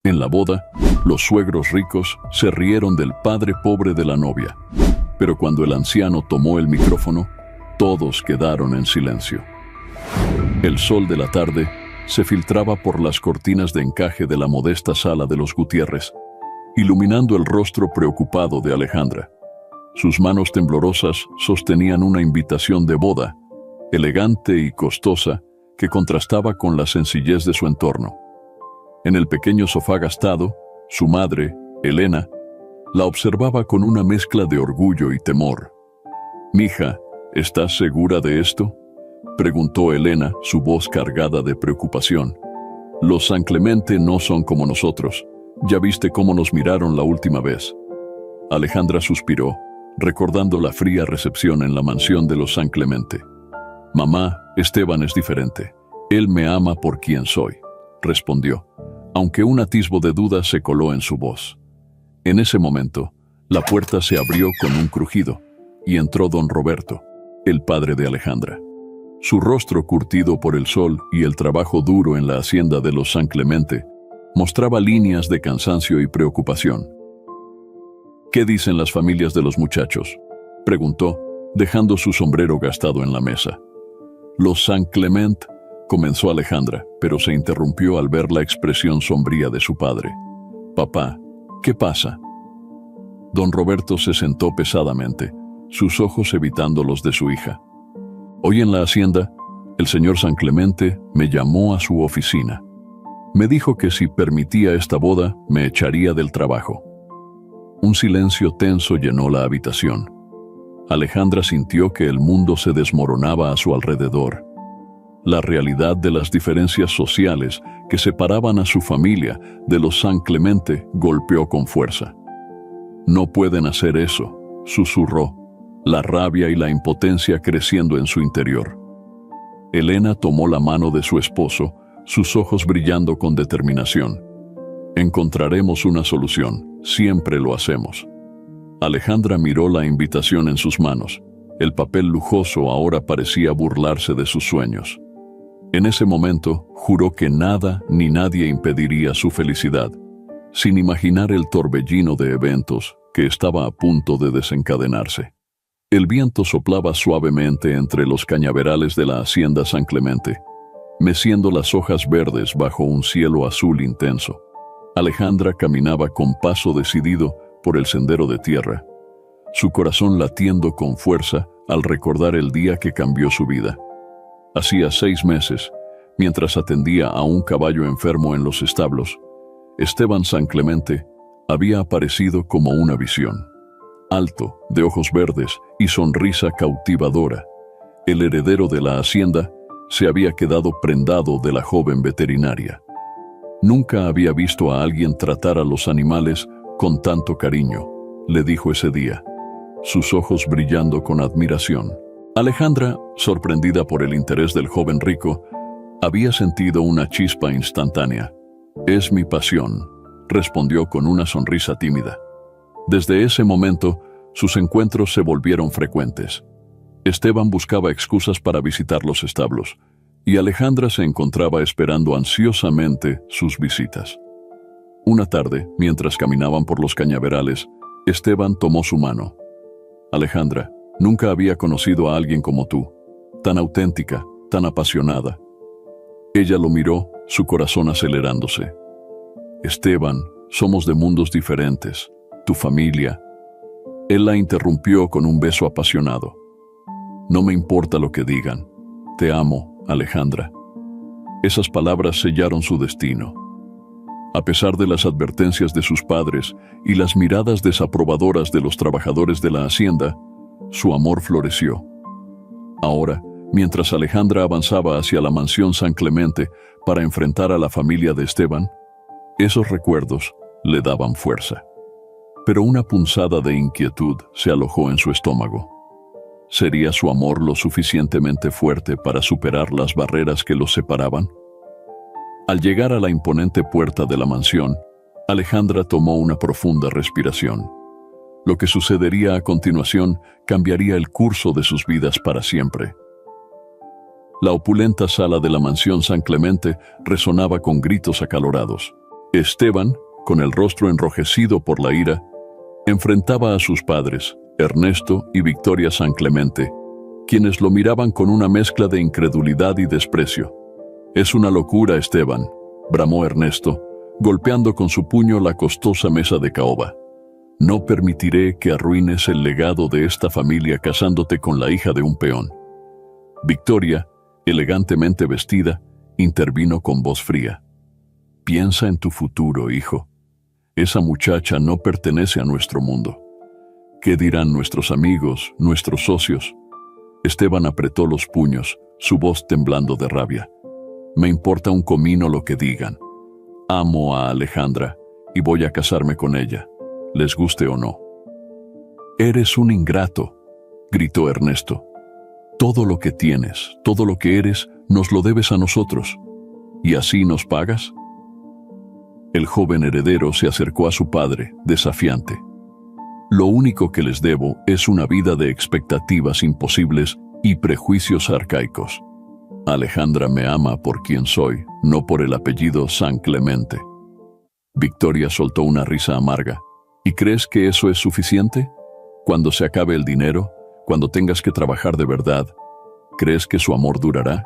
En la boda, los suegros ricos se rieron del padre pobre de la novia, pero cuando el anciano tomó el micrófono, todos quedaron en silencio. El sol de la tarde se filtraba por las cortinas de encaje de la modesta sala de los Gutiérrez, iluminando el rostro preocupado de Alejandra. Sus manos temblorosas sostenían una invitación de boda, elegante y costosa, que contrastaba con la sencillez de su entorno. En el pequeño sofá gastado, su madre, Elena, la observaba con una mezcla de orgullo y temor. «Mija, ¿estás segura de esto?», preguntó Elena, su voz cargada de preocupación. «Los San Clemente no son como nosotros. Ya viste cómo nos miraron la última vez». Alejandra suspiró, recordando la fría recepción en la mansión de los San Clemente. «Mamá, Esteban es diferente. Él me ama por quien soy», respondió, aunque un atisbo de duda se coló en su voz. En ese momento, la puerta se abrió con un crujido y entró don Roberto, el padre de Alejandra. Su rostro curtido por el sol y el trabajo duro en la hacienda de los San Clemente mostraba líneas de cansancio y preocupación. «¿Qué dicen las familias de los muchachos?», preguntó, dejando su sombrero gastado en la mesa. «Los San Clemente», comenzó Alejandra, pero se interrumpió al ver la expresión sombría de su padre. «Papá, ¿qué pasa?». Don Roberto se sentó pesadamente, sus ojos evitando los de su hija. «Hoy en la hacienda, el señor San Clemente me llamó a su oficina. Me dijo que si permitía esta boda, me echaría del trabajo». Un silencio tenso llenó la habitación. Alejandra sintió que el mundo se desmoronaba a su alrededor. La realidad de las diferencias sociales que separaban a su familia de los San Clemente golpeó con fuerza. «No pueden hacer eso», susurró, la rabia y la impotencia creciendo en su interior. Elena tomó la mano de su esposo, sus ojos brillando con determinación. «Encontraremos una solución, siempre lo hacemos». Alejandra miró la invitación en sus manos. El papel lujoso ahora parecía burlarse de sus sueños. En ese momento, juró que nada ni nadie impediría su felicidad, sin imaginar el torbellino de eventos que estaba a punto de desencadenarse. El viento soplaba suavemente entre los cañaverales de la hacienda San Clemente, meciendo las hojas verdes bajo un cielo azul intenso. Alejandra caminaba con paso decidido por el sendero de tierra, su corazón latiendo con fuerza al recordar el día que cambió su vida. Hacía 6 meses, mientras atendía a un caballo enfermo en los establos, Esteban San Clemente había aparecido como una visión. Alto, de ojos verdes y sonrisa cautivadora, el heredero de la hacienda se había quedado prendado de la joven veterinaria. Nunca había visto a alguien tratar a los animales con tanto cariño, le dijo ese día, sus ojos brillando con admiración. Alejandra, sorprendida por el interés del joven rico, había sentido una chispa instantánea. «Es mi pasión», respondió con una sonrisa tímida. Desde ese momento, sus encuentros se volvieron frecuentes. Esteban buscaba excusas para visitar los establos, y Alejandra se encontraba esperando ansiosamente sus visitas. Una tarde, mientras caminaban por los cañaverales, Esteban tomó su mano. «Alejandra, nunca había conocido a alguien como tú, tan auténtica, tan apasionada». Ella lo miró, su corazón acelerándose. «Esteban, somos de mundos diferentes. Tu familia». Él la interrumpió con un beso apasionado. «No me importa lo que digan. Te amo, Alejandra». Esas palabras sellaron su destino. A pesar de las advertencias de sus padres y las miradas desaprobadoras de los trabajadores de la hacienda, su amor floreció. Ahora, mientras Alejandra avanzaba hacia la mansión San Clemente para enfrentar a la familia de Esteban, esos recuerdos le daban fuerza. Pero una punzada de inquietud se alojó en su estómago. ¿Sería su amor lo suficientemente fuerte para superar las barreras que los separaban? Al llegar a la imponente puerta de la mansión, Alejandra tomó una profunda respiración. Lo que sucedería a continuación cambiaría el curso de sus vidas para siempre. La opulenta sala de la mansión San Clemente resonaba con gritos acalorados. Esteban, con el rostro enrojecido por la ira, enfrentaba a sus padres, Ernesto y Victoria San Clemente, quienes lo miraban con una mezcla de incredulidad y desprecio. «Es una locura, Esteban», bramó Ernesto, golpeando con su puño la costosa mesa de caoba. «No permitiré que arruines el legado de esta familia casándote con la hija de un peón». Victoria, elegantemente vestida, intervino con voz fría. «Piensa en tu futuro, hijo. Esa muchacha no pertenece a nuestro mundo. ¿Qué dirán nuestros amigos, nuestros socios?» Esteban apretó los puños, su voz temblando de rabia. «Me importa un comino lo que digan. Amo a Alejandra y voy a casarme con ella, les guste o no». «Eres un ingrato», gritó Ernesto. «Todo lo que tienes, todo lo que eres, nos lo debes a nosotros. ¿Y así nos pagas?». El joven heredero se acercó a su padre, desafiante. «Lo único que les debo es una vida de expectativas imposibles y prejuicios arcaicos. Alejandra me ama por quien soy, no por el apellido San Clemente». Victoria soltó una risa amarga. «¿Y crees que eso es suficiente? Cuando se acabe el dinero, cuando tengas que trabajar de verdad, ¿crees que su amor durará?».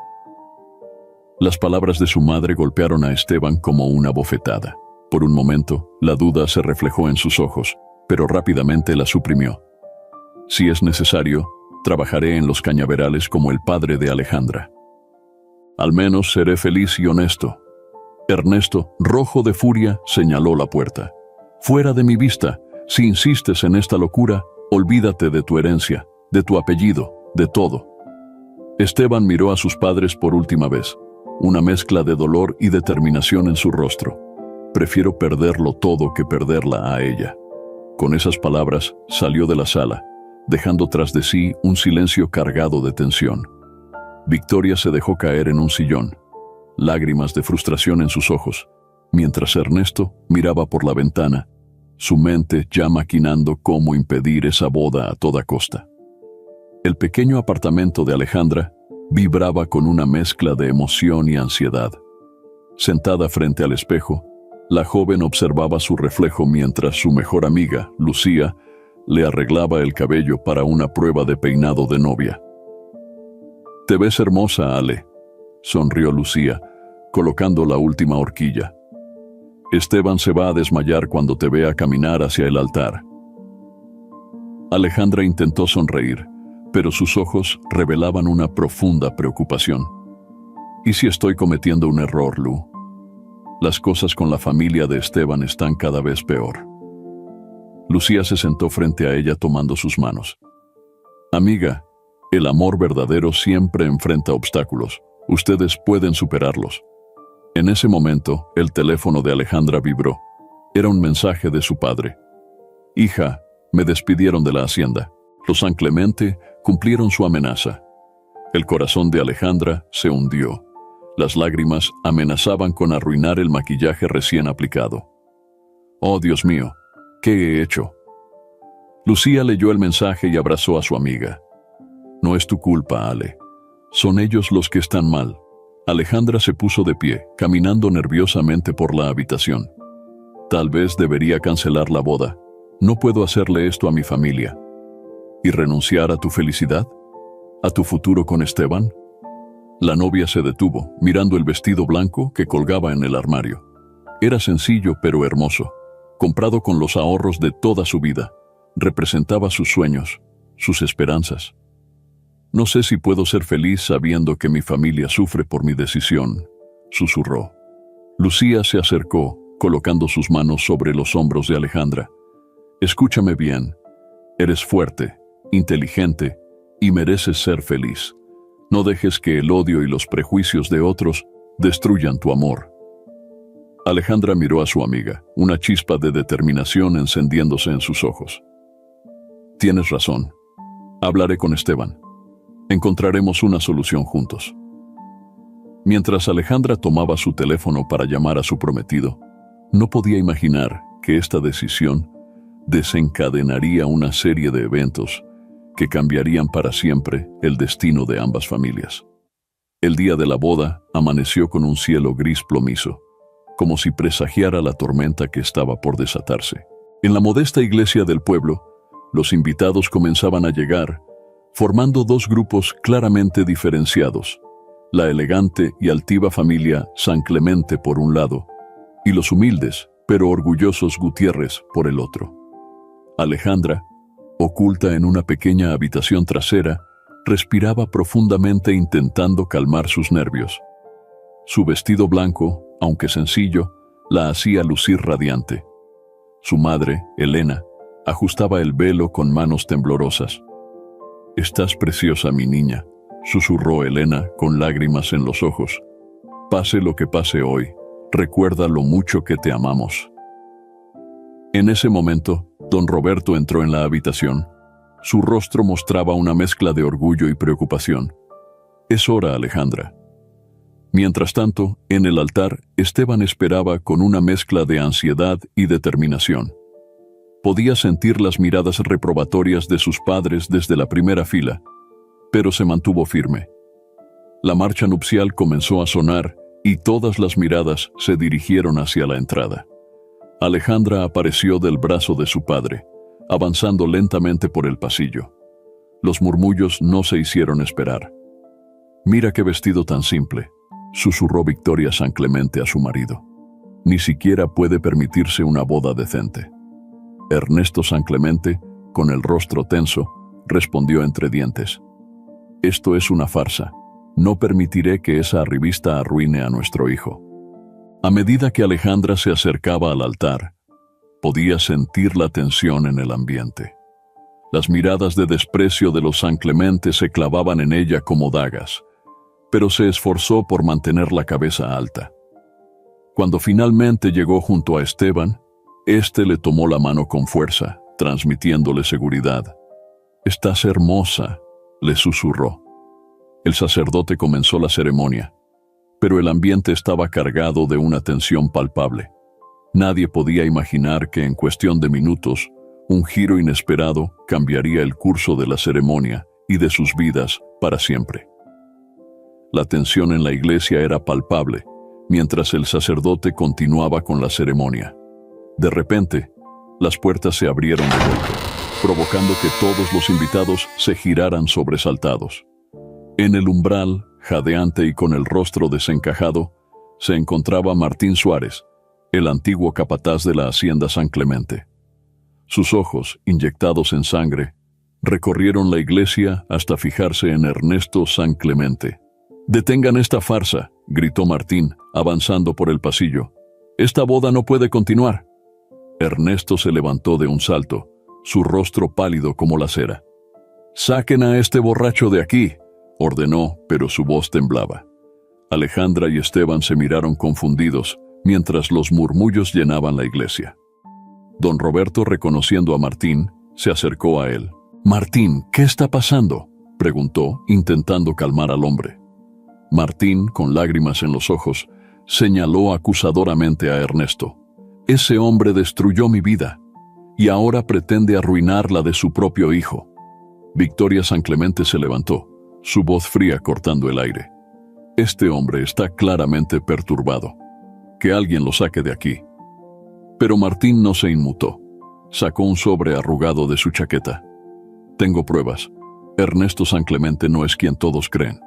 Las palabras de su madre golpearon a Esteban como una bofetada. Por un momento, la duda se reflejó en sus ojos, pero rápidamente la suprimió. «Si es necesario, trabajaré en los cañaverales como el padre de Alejandra. Al menos seré feliz y honesto». Ernesto, rojo de furia, señaló la puerta. «Fuera de mi vista. Si insistes en esta locura, olvídate de tu herencia, de tu apellido, de todo». Esteban miró a sus padres por última vez, una mezcla de dolor y determinación en su rostro. «Prefiero perderlo todo que perderla a ella». Con esas palabras, salió de la sala, dejando tras de sí un silencio cargado de tensión. Victoria se dejó caer en un sillón, lágrimas de frustración en sus ojos, mientras Ernesto miraba por la ventana, su mente ya maquinando cómo impedir esa boda a toda costa. El pequeño apartamento de Alejandra vibraba con una mezcla de emoción y ansiedad. Sentada frente al espejo, la joven observaba su reflejo mientras su mejor amiga, Lucía, le arreglaba el cabello para una prueba de peinado de novia. «Te ves hermosa, Ale», sonrió Lucía, colocando la última horquilla. «Esteban se va a desmayar cuando te vea caminar hacia el altar». Alejandra intentó sonreír, pero sus ojos revelaban una profunda preocupación. «¿Y si estoy cometiendo un error, Lu? Las cosas con la familia de Esteban están cada vez peor». Lucía se sentó frente a ella tomando sus manos. «Amiga, el amor verdadero siempre enfrenta obstáculos. Ustedes pueden superarlos». En ese momento, el teléfono de Alejandra vibró. Era un mensaje de su padre. «Hija, me despidieron de la hacienda. Los San Clemente cumplieron su amenaza». El corazón de Alejandra se hundió. Las lágrimas amenazaban con arruinar el maquillaje recién aplicado. «Oh, Dios mío, ¿qué he hecho?». Lucía leyó el mensaje y abrazó a su amiga. «No es tu culpa, Ale. Son ellos los que están mal». Alejandra se puso de pie, caminando nerviosamente por la habitación. «Tal vez debería cancelar la boda. No puedo hacerle esto a mi familia». «¿Y renunciar a tu felicidad? ¿A tu futuro con Esteban?». La novia se detuvo, mirando el vestido blanco que colgaba en el armario. Era sencillo pero hermoso, comprado con los ahorros de toda su vida. Representaba sus sueños, sus esperanzas. «No sé si puedo ser feliz sabiendo que mi familia sufre por mi decisión», susurró. Lucía se acercó, colocando sus manos sobre los hombros de Alejandra. «Escúchame bien. Eres fuerte, inteligente y mereces ser feliz. No dejes que el odio y los prejuicios de otros destruyan tu amor». Alejandra miró a su amiga, una chispa de determinación encendiéndose en sus ojos. «Tienes razón. Hablaré con Esteban. Encontraremos una solución juntos». Mientras Alejandra tomaba su teléfono para llamar a su prometido, no podía imaginar que esta decisión desencadenaría una serie de eventos que cambiarían para siempre el destino de ambas familias. El día de la boda amaneció con un cielo gris plomizo, como si presagiara la tormenta que estaba por desatarse. En la modesta iglesia del pueblo, los invitados comenzaban a llegar, formando dos grupos claramente diferenciados: la elegante y altiva familia San Clemente por un lado, y los humildes, pero orgullosos Gutiérrez por el otro. Alejandra, oculta en una pequeña habitación trasera, respiraba profundamente intentando calmar sus nervios. Su vestido blanco, aunque sencillo, la hacía lucir radiante. Su madre, Elena, ajustaba el velo con manos temblorosas. «Estás preciosa, mi niña», susurró Elena con lágrimas en los ojos. «Pase lo que pase hoy, recuerda lo mucho que te amamos». En ese momento, don Roberto entró en la habitación. Su rostro mostraba una mezcla de orgullo y preocupación. «Es hora, Alejandra». Mientras tanto, en el altar, Esteban esperaba con una mezcla de ansiedad y determinación. Podía sentir las miradas reprobatorias de sus padres desde la primera fila, pero se mantuvo firme. La marcha nupcial comenzó a sonar y todas las miradas se dirigieron hacia la entrada. Alejandra apareció del brazo de su padre, avanzando lentamente por el pasillo. Los murmullos no se hicieron esperar. «Mira qué vestido tan simple», susurró Victoria San Clemente a su marido. «Ni siquiera puede permitirse una boda decente». Ernesto San Clemente, con el rostro tenso, respondió entre dientes: «Esto es una farsa. No permitiré que esa arribista arruine a nuestro hijo». A medida que Alejandra se acercaba al altar, podía sentir la tensión en el ambiente. Las miradas de desprecio de los San Clemente se clavaban en ella como dagas, pero se esforzó por mantener la cabeza alta. Cuando finalmente llegó junto a Esteban, éste le tomó la mano con fuerza, transmitiéndole seguridad. «Estás hermosa», le susurró. El sacerdote comenzó la ceremonia, pero el ambiente estaba cargado de una tensión palpable. Nadie podía imaginar que en cuestión de minutos, un giro inesperado cambiaría el curso de la ceremonia y de sus vidas para siempre. La tensión en la iglesia era palpable, mientras el sacerdote continuaba con la ceremonia. De repente, las puertas se abrieron de golpe, provocando que todos los invitados se giraran sobresaltados. En el umbral, jadeante y con el rostro desencajado, se encontraba Martín Suárez, el antiguo capataz de la hacienda San Clemente. Sus ojos, inyectados en sangre, recorrieron la iglesia hasta fijarse en Ernesto San Clemente. «Detengan esta farsa», gritó Martín, avanzando por el pasillo. «Esta boda no puede continuar». Ernesto se levantó de un salto, su rostro pálido como la cera. «Saquen a este borracho de aquí», ordenó, pero su voz temblaba. Alejandra y Esteban se miraron confundidos, mientras los murmullos llenaban la iglesia. Don Roberto, reconociendo a Martín, se acercó a él. «Martín, ¿qué está pasando?», preguntó, intentando calmar al hombre. Martín, con lágrimas en los ojos, señaló acusadoramente a Ernesto. «Ese hombre destruyó mi vida, y ahora pretende arruinar la de su propio hijo». Victoria San Clemente se levantó, su voz fría cortando el aire. «Este hombre está claramente perturbado. Que alguien lo saque de aquí». Pero Martín no se inmutó. Sacó un sobre arrugado de su chaqueta. «Tengo pruebas. Ernesto San Clemente no es quien todos creen.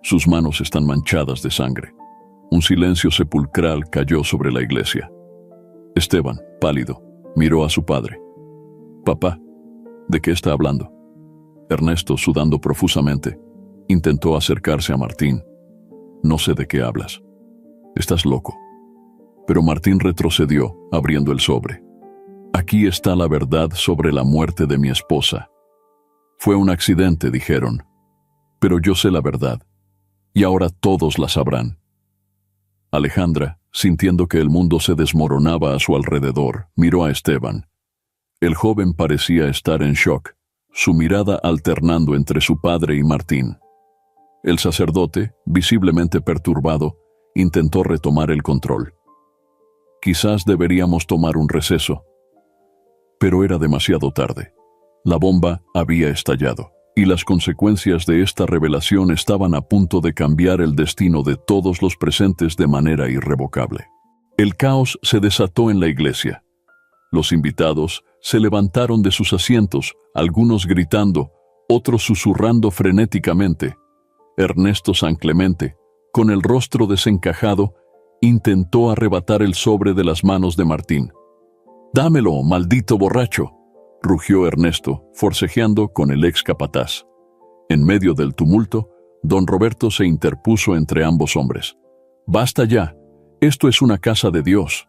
Sus manos están manchadas de sangre». Un silencio sepulcral cayó sobre la iglesia. Esteban, pálido, miró a su padre. «Papá, ¿de qué está hablando?». Ernesto, sudando profusamente, intentó acercarse a Martín. «No sé de qué hablas. Estás loco». Pero Martín retrocedió, abriendo el sobre. «Aquí está la verdad sobre la muerte de mi esposa. Fue un accidente», dijeron. «Pero yo sé la verdad, y ahora todos la sabrán». Alejandra, sintiendo que el mundo se desmoronaba a su alrededor, miró a Esteban. El joven parecía estar en shock, su mirada alternando entre su padre y Martín. El sacerdote, visiblemente perturbado, intentó retomar el control. «Quizás deberíamos tomar un receso». Pero era demasiado tarde. La bomba había estallado, y las consecuencias de esta revelación estaban a punto de cambiar el destino de todos los presentes de manera irrevocable. El caos se desató en la iglesia. Los invitados se levantaron de sus asientos, algunos gritando, otros susurrando frenéticamente. Ernesto San Clemente, con el rostro desencajado, intentó arrebatar el sobre de las manos de Martín. «¡Dámelo, maldito borracho!», rugió Ernesto, forcejeando con el ex capataz. En medio del tumulto, don Roberto se interpuso entre ambos hombres. «¡Basta ya! Esto es una casa de Dios».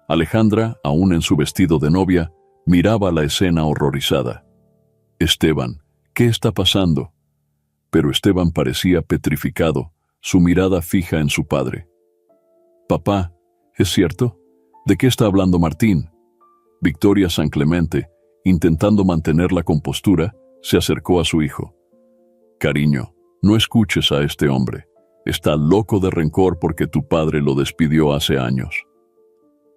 Alejandra, aún en su vestido de novia, miraba la escena horrorizada. «Esteban, ¿qué está pasando?». Pero Esteban parecía petrificado, su mirada fija en su padre. «Papá, ¿es cierto? ¿De qué está hablando Martín?». Victoria San Clemente, intentando mantener la compostura, se acercó a su hijo. «Cariño, no escuches a este hombre. Está loco de rencor porque tu padre lo despidió hace años».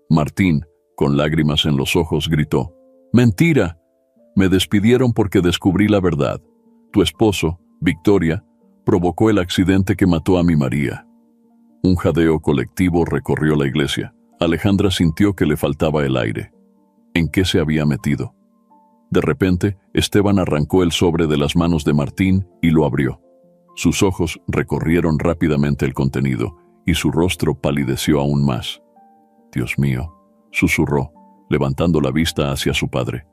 Martín, con lágrimas en los ojos, gritó: «¡Mentira! Me despidieron porque descubrí la verdad. Tu esposo, Victoria, provocó el accidente que mató a mi María». Un jadeo colectivo recorrió la iglesia. Alejandra sintió que le faltaba el aire. ¿En qué se había metido? De repente, Esteban arrancó el sobre de las manos de Martín y lo abrió. Sus ojos recorrieron rápidamente el contenido y su rostro palideció aún más. «Dios mío», susurró, levantando la vista hacia su padre.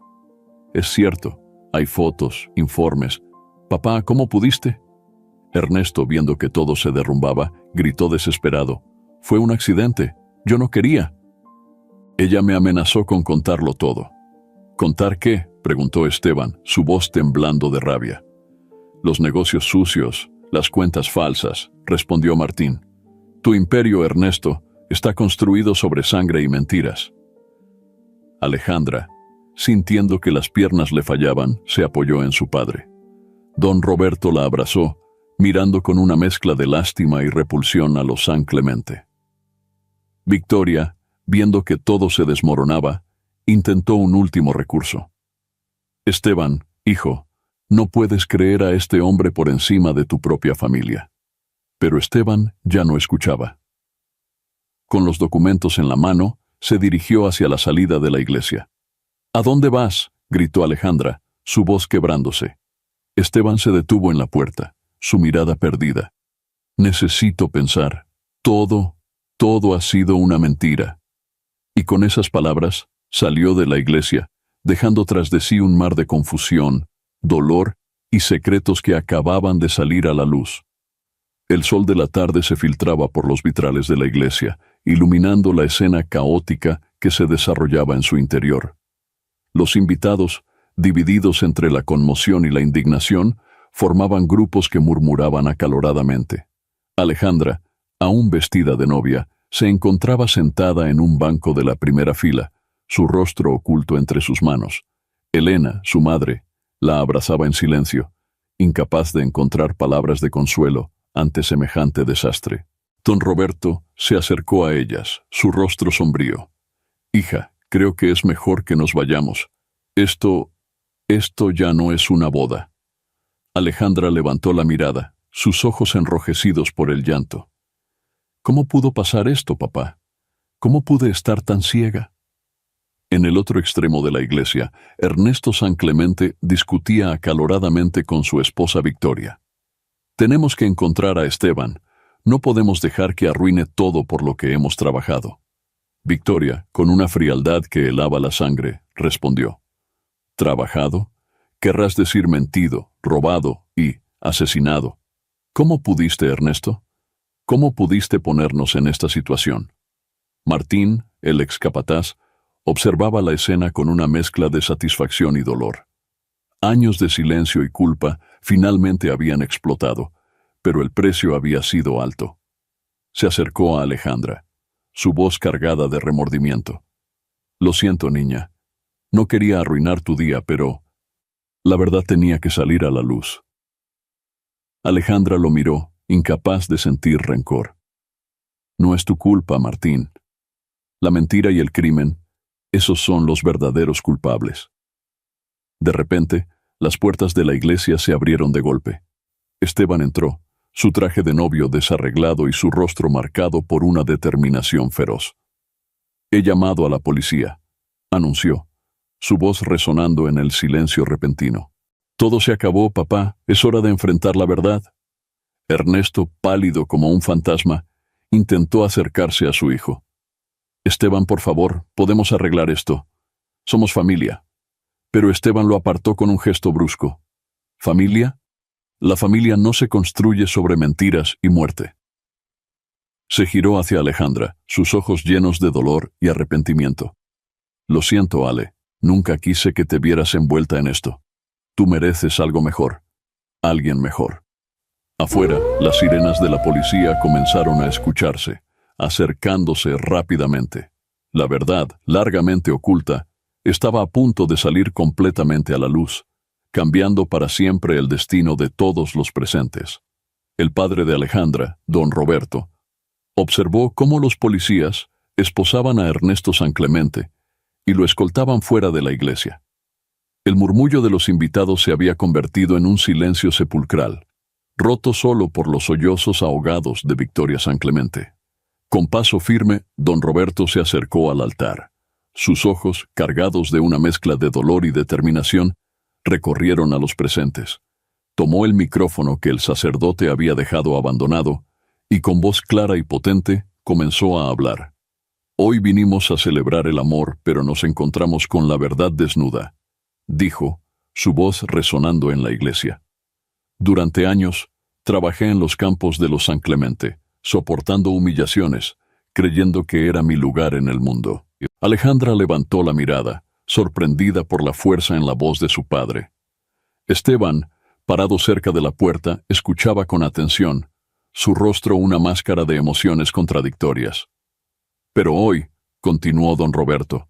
«Es cierto, hay fotos, informes. Papá, ¿cómo pudiste?». Ernesto, viendo que todo se derrumbaba, gritó desesperado: «Fue un accidente, yo no quería». Ella me amenazó con contarlo todo. «¿Contar qué?», preguntó Esteban, su voz temblando de rabia. «Los negocios sucios, las cuentas falsas», respondió Martín. «Tu imperio, Ernesto, está construido sobre sangre y mentiras». Alejandra, sintiendo que las piernas le fallaban, se apoyó en su padre. Don Roberto la abrazó, mirando con una mezcla de lástima y repulsión a los San Clemente. Victoria, viendo que todo se desmoronaba, intentó un último recurso. «Esteban, hijo, no puedes creer a este hombre por encima de tu propia familia». Pero Esteban ya no escuchaba. Con los documentos en la mano, se dirigió hacia la salida de la iglesia. «¿A dónde vas?», gritó Alejandra, su voz quebrándose. Esteban se detuvo en la puerta, su mirada perdida. «Necesito pensar. Todo ha sido una mentira». Y con esas palabras, salió de la iglesia, dejando tras de sí un mar de confusión, dolor y secretos que acababan de salir a la luz. El sol de la tarde se filtraba por los vitrales de la iglesia, iluminando la escena caótica que se desarrollaba en su interior. Los invitados, divididos entre la conmoción y la indignación, formaban grupos que murmuraban acaloradamente. Alejandra, aún vestida de novia, se encontraba sentada en un banco de la primera fila, su rostro oculto entre sus manos. Elena, su madre, la abrazaba en silencio, incapaz de encontrar palabras de consuelo ante semejante desastre. Don Roberto se acercó a ellas, su rostro sombrío. «Hija, creo que es mejor que nos vayamos. Esto ya no es una boda». Alejandra levantó la mirada, sus ojos enrojecidos por el llanto. «¿Cómo pudo pasar esto, papá? ¿Cómo pude estar tan ciega?». En el otro extremo de la iglesia, Ernesto San Clemente discutía acaloradamente con su esposa Victoria. «Tenemos que encontrar a Esteban. No podemos dejar que arruine todo por lo que hemos trabajado». Victoria, con una frialdad que helaba la sangre, respondió: «¿Trabajado? Querrás decir mentido, robado y asesinado. ¿Cómo pudiste, Ernesto? ¿Cómo pudiste ponernos en esta situación?». Martín, el ex capataz, observaba la escena con una mezcla de satisfacción y dolor. Años de silencio y culpa finalmente habían explotado, pero el precio había sido alto. Se acercó a Alejandra, su voz cargada de remordimiento. «Lo siento, niña. No quería arruinar tu día, pero la verdad tenía que salir a la luz». Alejandra lo miró, incapaz de sentir rencor. «No es tu culpa, Martín. La mentira y el crimen, esos son los verdaderos culpables». De repente, las puertas de la iglesia se abrieron de golpe. Esteban entró, su traje de novio desarreglado y su rostro marcado por una determinación feroz. He llamado a la policía, anunció, su voz resonando en el silencio repentino. Todo se acabó, papá, es hora de enfrentar la verdad. Ernesto, pálido como un fantasma, intentó acercarse a su hijo. Esteban, por favor, podemos arreglar esto. Somos familia. Pero Esteban lo apartó con un gesto brusco. ¿Familia? La familia no se construye sobre mentiras y muerte. Se giró hacia Alejandra, sus ojos llenos de dolor y arrepentimiento. Lo siento, Ale, nunca quise que te vieras envuelta en esto. Tú mereces algo mejor, alguien mejor. Afuera, las sirenas de la policía comenzaron a escucharse, acercándose rápidamente. La verdad, largamente oculta, estaba a punto de salir completamente a la luz, cambiando para siempre el destino de todos los presentes. El padre de Alejandra, don Roberto, observó cómo los policías esposaban a Ernesto San Clemente y lo escoltaban fuera de la iglesia. El murmullo de los invitados se había convertido en un silencio sepulcral, roto solo por los sollozos ahogados de Victoria San Clemente. Con paso firme, don Roberto se acercó al altar. Sus ojos, cargados de una mezcla de dolor y determinación, recorrieron a los presentes. Tomó el micrófono que el sacerdote había dejado abandonado y con voz clara y potente comenzó a hablar. Hoy vinimos a celebrar el amor, pero nos encontramos con la verdad desnuda, dijo, su voz resonando en la iglesia. Durante años, trabajé en los campos de los San Clemente, soportando humillaciones, creyendo que era mi lugar en el mundo. Alejandra levantó la mirada, sorprendida por la fuerza en la voz de su padre. Esteban, parado cerca de la puerta, escuchaba con atención, su rostro una máscara de emociones contradictorias. Pero hoy, continuó don Roberto,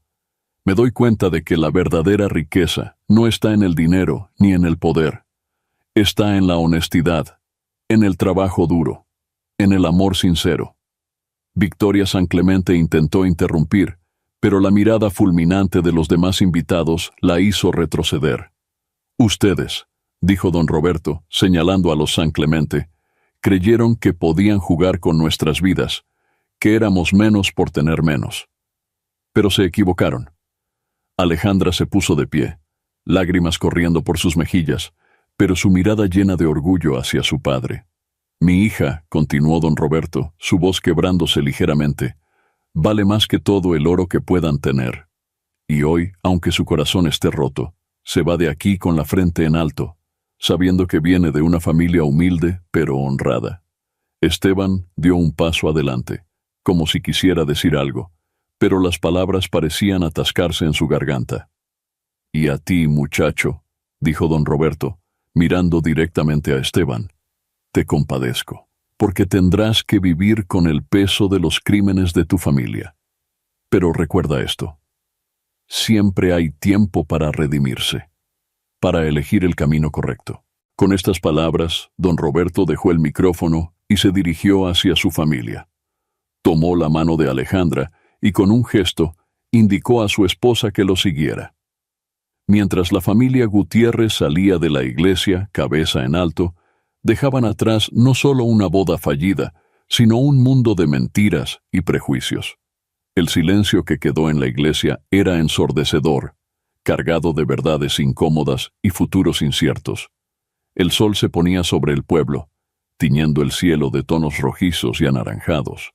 me doy cuenta de que la verdadera riqueza no está en el dinero ni en el poder. Está en la honestidad, en el trabajo duro, en el amor sincero. Victoria San Clemente intentó interrumpir, pero la mirada fulminante de los demás invitados la hizo retroceder. Ustedes, dijo don Roberto, señalando a los San Clemente, creyeron que podían jugar con nuestras vidas, que éramos menos por tener menos. Pero se equivocaron. Alejandra se puso de pie, lágrimas corriendo por sus mejillas, pero su mirada llena de orgullo hacia su padre. Mi hija, continuó don Roberto, su voz quebrándose ligeramente, vale más que todo el oro que puedan tener. Y hoy, aunque su corazón esté roto, se va de aquí con la frente en alto, sabiendo que viene de una familia humilde pero honrada. Esteban dio un paso adelante, como si quisiera decir algo, pero las palabras parecían atascarse en su garganta. Y a ti, muchacho, dijo don Roberto, mirando directamente a Esteban, te compadezco, porque tendrás que vivir con el peso de los crímenes de tu familia. Pero recuerda esto, siempre hay tiempo para redimirse, para elegir el camino correcto. Con estas palabras, don Roberto dejó el micrófono y se dirigió hacia su familia. Tomó la mano de Alejandra y con un gesto indicó a su esposa que lo siguiera. Mientras la familia Gutiérrez salía de la iglesia, cabeza en alto, dejaban atrás no solo una boda fallida, sino un mundo de mentiras y prejuicios. El silencio que quedó en la iglesia era ensordecedor, cargado de verdades incómodas y futuros inciertos. El sol se ponía sobre el pueblo, tiñendo el cielo de tonos rojizos y anaranjados,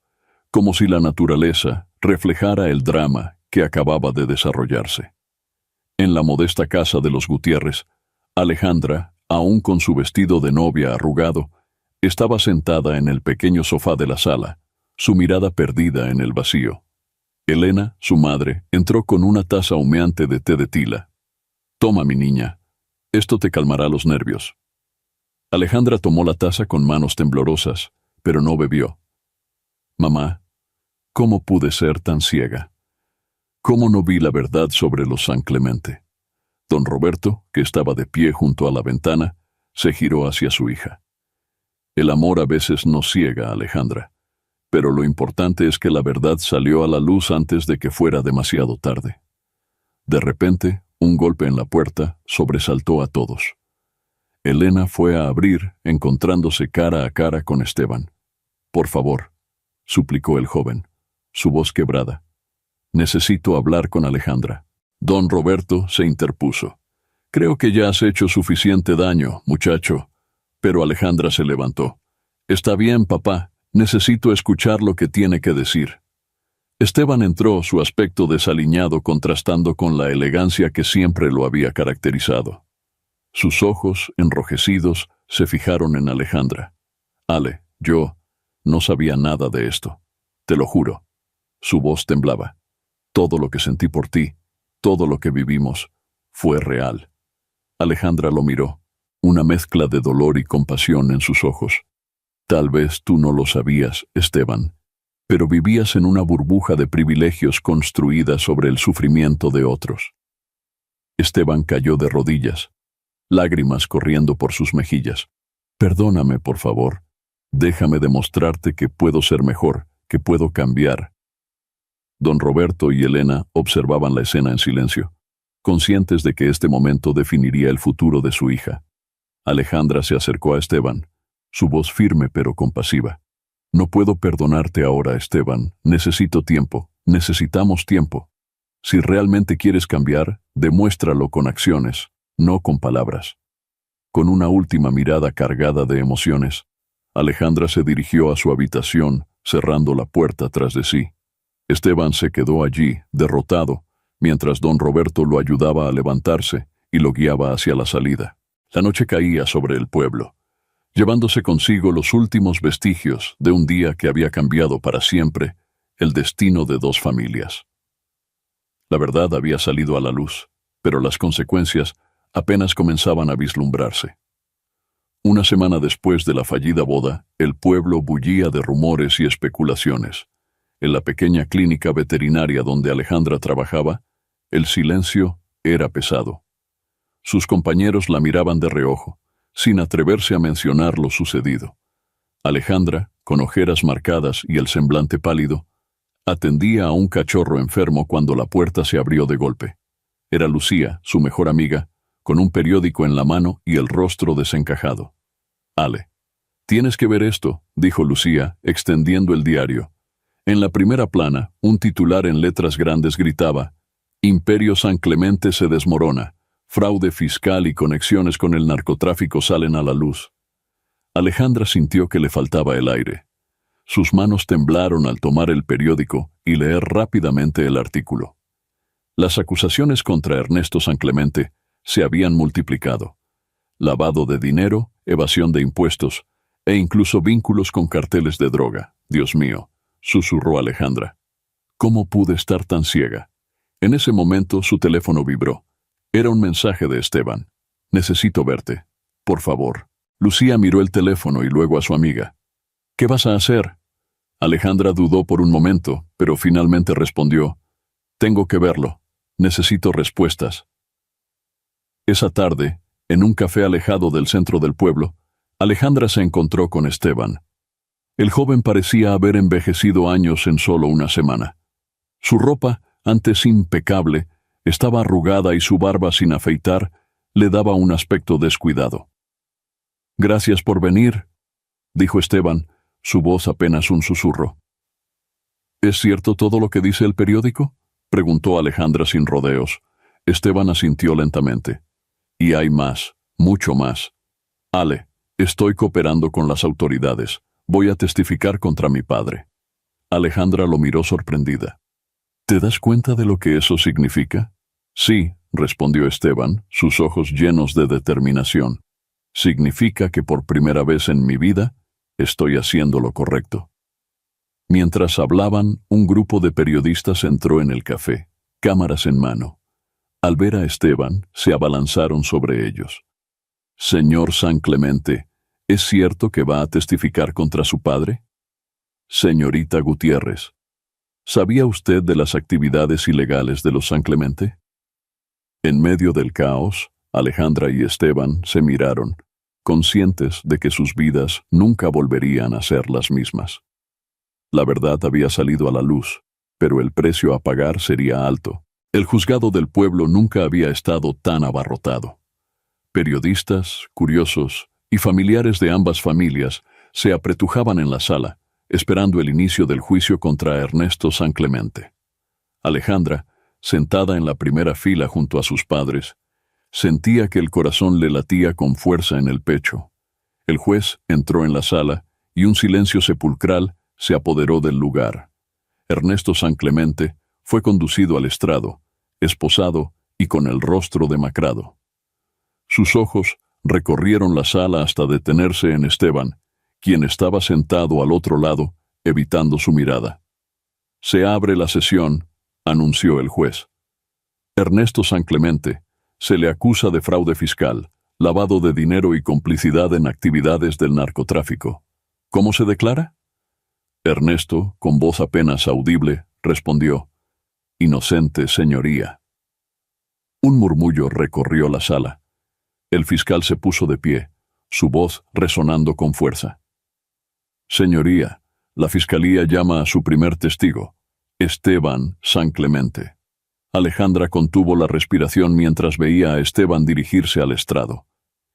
como si la naturaleza reflejara el drama que acababa de desarrollarse. En la modesta casa de los Gutiérrez, Alejandra, aún con su vestido de novia arrugado, estaba sentada en el pequeño sofá de la sala, su mirada perdida en el vacío. Elena, su madre, entró con una taza humeante de té de tila. «Toma, mi niña, esto te calmará los nervios». Alejandra tomó la taza con manos temblorosas, pero no bebió. «Mamá, ¿cómo pude ser tan ciega? ¿Cómo no vi la verdad sobre los San Clemente?» Don Roberto, que estaba de pie junto a la ventana, se giró hacia su hija. El amor a veces nos ciega, Alejandra, pero lo importante es que la verdad salió a la luz antes de que fuera demasiado tarde. De repente, un golpe en la puerta sobresaltó a todos. Elena fue a abrir, encontrándose cara a cara con Esteban. «Por favor», suplicó el joven, su voz quebrada. necesito hablar con Alejandra. Don Roberto se interpuso. Creo que ya has hecho suficiente daño, muchacho. Pero Alejandra se levantó. Está bien, papá. Necesito escuchar lo que tiene que decir. Esteban entró, su aspecto desaliñado contrastando con la elegancia que siempre lo había caracterizado. Sus ojos, enrojecidos, se fijaron en Alejandra. Ale, yo no sabía nada de esto. Te lo juro. Su voz temblaba. Todo lo que sentí por ti, todo lo que vivimos, fue real. Alejandra lo miró, una mezcla de dolor y compasión en sus ojos. Tal vez tú no lo sabías, Esteban, pero vivías en una burbuja de privilegios construida sobre el sufrimiento de otros. Esteban cayó de rodillas, lágrimas corriendo por sus mejillas. Perdóname, por favor. Déjame demostrarte que puedo ser mejor, que puedo cambiar. Don Roberto y Elena observaban la escena en silencio, conscientes de que este momento definiría el futuro de su hija. Alejandra se acercó a Esteban, su voz firme pero compasiva. No puedo perdonarte ahora, Esteban. Necesito tiempo. Necesitamos tiempo. Si realmente quieres cambiar, demuéstralo con acciones, no con palabras. Con una última mirada cargada de emociones, Alejandra se dirigió a su habitación, cerrando la puerta tras de sí. Esteban se quedó allí, derrotado, mientras don Roberto lo ayudaba a levantarse y lo guiaba hacia la salida. La noche caía sobre el pueblo, llevándose consigo los últimos vestigios de un día que había cambiado para siempre el destino de dos familias. La verdad había salido a la luz, pero las consecuencias apenas comenzaban a vislumbrarse. Una semana después de la fallida boda, el pueblo bullía de rumores y especulaciones. En la pequeña clínica veterinaria donde Alejandra trabajaba, el silencio era pesado. Sus compañeros la miraban de reojo, sin atreverse a mencionar lo sucedido. Alejandra, con ojeras marcadas y el semblante pálido, atendía a un cachorro enfermo cuando la puerta se abrió de golpe. Era Lucía, su mejor amiga, con un periódico en la mano y el rostro desencajado. Ale, tienes que ver esto, dijo Lucía, extendiendo el diario. En la primera plana, un titular en letras grandes gritaba: Imperio San Clemente se desmorona. Fraude fiscal y conexiones con el narcotráfico salen a la luz. Alejandra sintió que le faltaba el aire. Sus manos temblaron al tomar el periódico y leer rápidamente el artículo. Las acusaciones contra Ernesto San Clemente se habían multiplicado. Lavado de dinero, evasión de impuestos e incluso vínculos con carteles de droga. Dios mío, susurró Alejandra. ¿Cómo pude estar tan ciega? En ese momento su teléfono vibró. Era un mensaje de Esteban. Necesito verte. Por favor. Lucía miró el teléfono y luego a su amiga. ¿Qué vas a hacer? Alejandra dudó por un momento, pero finalmente respondió: Tengo que verlo. Necesito respuestas. Esa tarde, en un café alejado del centro del pueblo, Alejandra se encontró con Esteban. El joven parecía haber envejecido años en solo una semana. Su ropa, antes impecable, estaba arrugada y su barba sin afeitar le daba un aspecto descuidado. Gracias por venir, dijo Esteban, su voz apenas un susurro. ¿Es cierto todo lo que dice el periódico? Preguntó Alejandra sin rodeos. Esteban asintió lentamente. Y hay más, mucho más. Ale, estoy cooperando con las autoridades. Voy a testificar contra mi padre. Alejandra lo miró sorprendida. ¿Te das cuenta de lo que eso significa? Sí, respondió Esteban, sus ojos llenos de determinación. Significa que por primera vez en mi vida estoy haciendo lo correcto. Mientras hablaban, un grupo de periodistas entró en el café, cámaras en mano. Al ver a Esteban, se abalanzaron sobre ellos. Señor San Clemente, ¿es cierto que va a testificar contra su padre? Señorita Gutiérrez, ¿sabía usted de las actividades ilegales de los San Clemente? En medio del caos, Alejandra y Esteban se miraron, conscientes de que sus vidas nunca volverían a ser las mismas. La verdad había salido a la luz, pero el precio a pagar sería alto. El juzgado del pueblo nunca había estado tan abarrotado. Periodistas, curiosos y familiares de ambas familias se apretujaban en la sala, esperando el inicio del juicio contra Ernesto San Clemente. Alejandra, sentada en la primera fila junto a sus padres, sentía que el corazón le latía con fuerza en el pecho. El juez entró en la sala y un silencio sepulcral se apoderó del lugar. Ernesto San Clemente fue conducido al estrado, esposado y con el rostro demacrado. Sus ojos recorrieron la sala hasta detenerse en Esteban, quien estaba sentado al otro lado, evitando su mirada. «Se abre la sesión», anunció el juez. Ernesto San Clemente se le acusa de fraude fiscal, lavado de dinero y complicidad en actividades del narcotráfico. ¿Cómo se declara? Ernesto, con voz apenas audible, respondió: «Inocente, señoría». Un murmullo recorrió la sala. El fiscal se puso de pie, su voz resonando con fuerza. «Señoría, la fiscalía llama a su primer testigo, Esteban San Clemente». Alejandra contuvo la respiración mientras veía a Esteban dirigirse al estrado.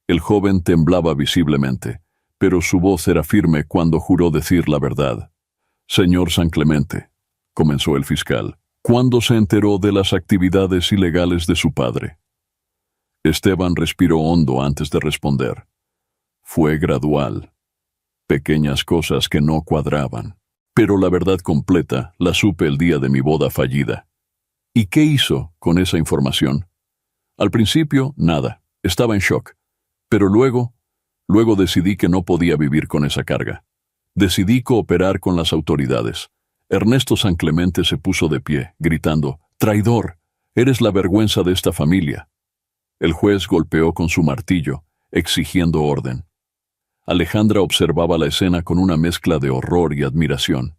El joven temblaba visiblemente, pero su voz era firme cuando juró decir la verdad. «Señor San Clemente», comenzó el fiscal, «¿cuándo se enteró de las actividades ilegales de su padre?» Esteban respiró hondo antes de responder. «Fue gradual. Pequeñas cosas que no cuadraban. Pero la verdad completa la supe el día de mi boda fallida». «¿Y qué hizo con esa información?» «Al principio, nada. Estaba en shock. Pero luego decidí que no podía vivir con esa carga. Decidí cooperar con las autoridades». Ernesto San Clemente se puso de pie, gritando: «¡Traidor! Eres la vergüenza de esta familia». El juez golpeó con su martillo, exigiendo orden. Alejandra observaba la escena con una mezcla de horror y admiración.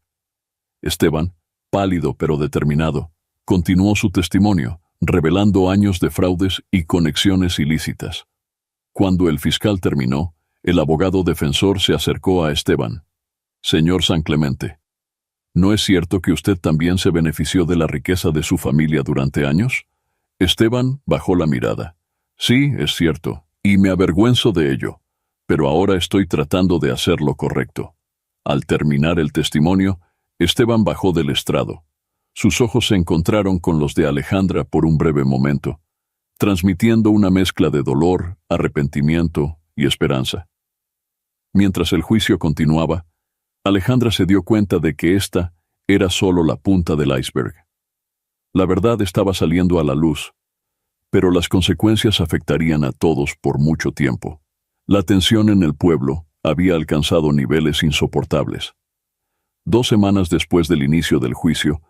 Esteban, pálido pero determinado, continuó su testimonio, revelando años de fraudes y conexiones ilícitas. Cuando el fiscal terminó, el abogado defensor se acercó a Esteban. «Señor San Clemente, ¿no es cierto que usted también se benefició de la riqueza de su familia durante años?» Esteban bajó la mirada. «Sí, es cierto, y me avergüenzo de ello, pero ahora estoy tratando de hacer lo correcto». Al terminar el testimonio, Esteban bajó del estrado. Sus ojos se encontraron con los de Alejandra por un breve momento, transmitiendo una mezcla de dolor, arrepentimiento y esperanza. Mientras el juicio continuaba, Alejandra se dio cuenta de que esta era solo la punta del iceberg. La verdad estaba saliendo a la luz, pero las consecuencias afectarían a todos por mucho tiempo. La tensión en el pueblo había alcanzado niveles insoportables. 2 semanas después del inicio del juicio,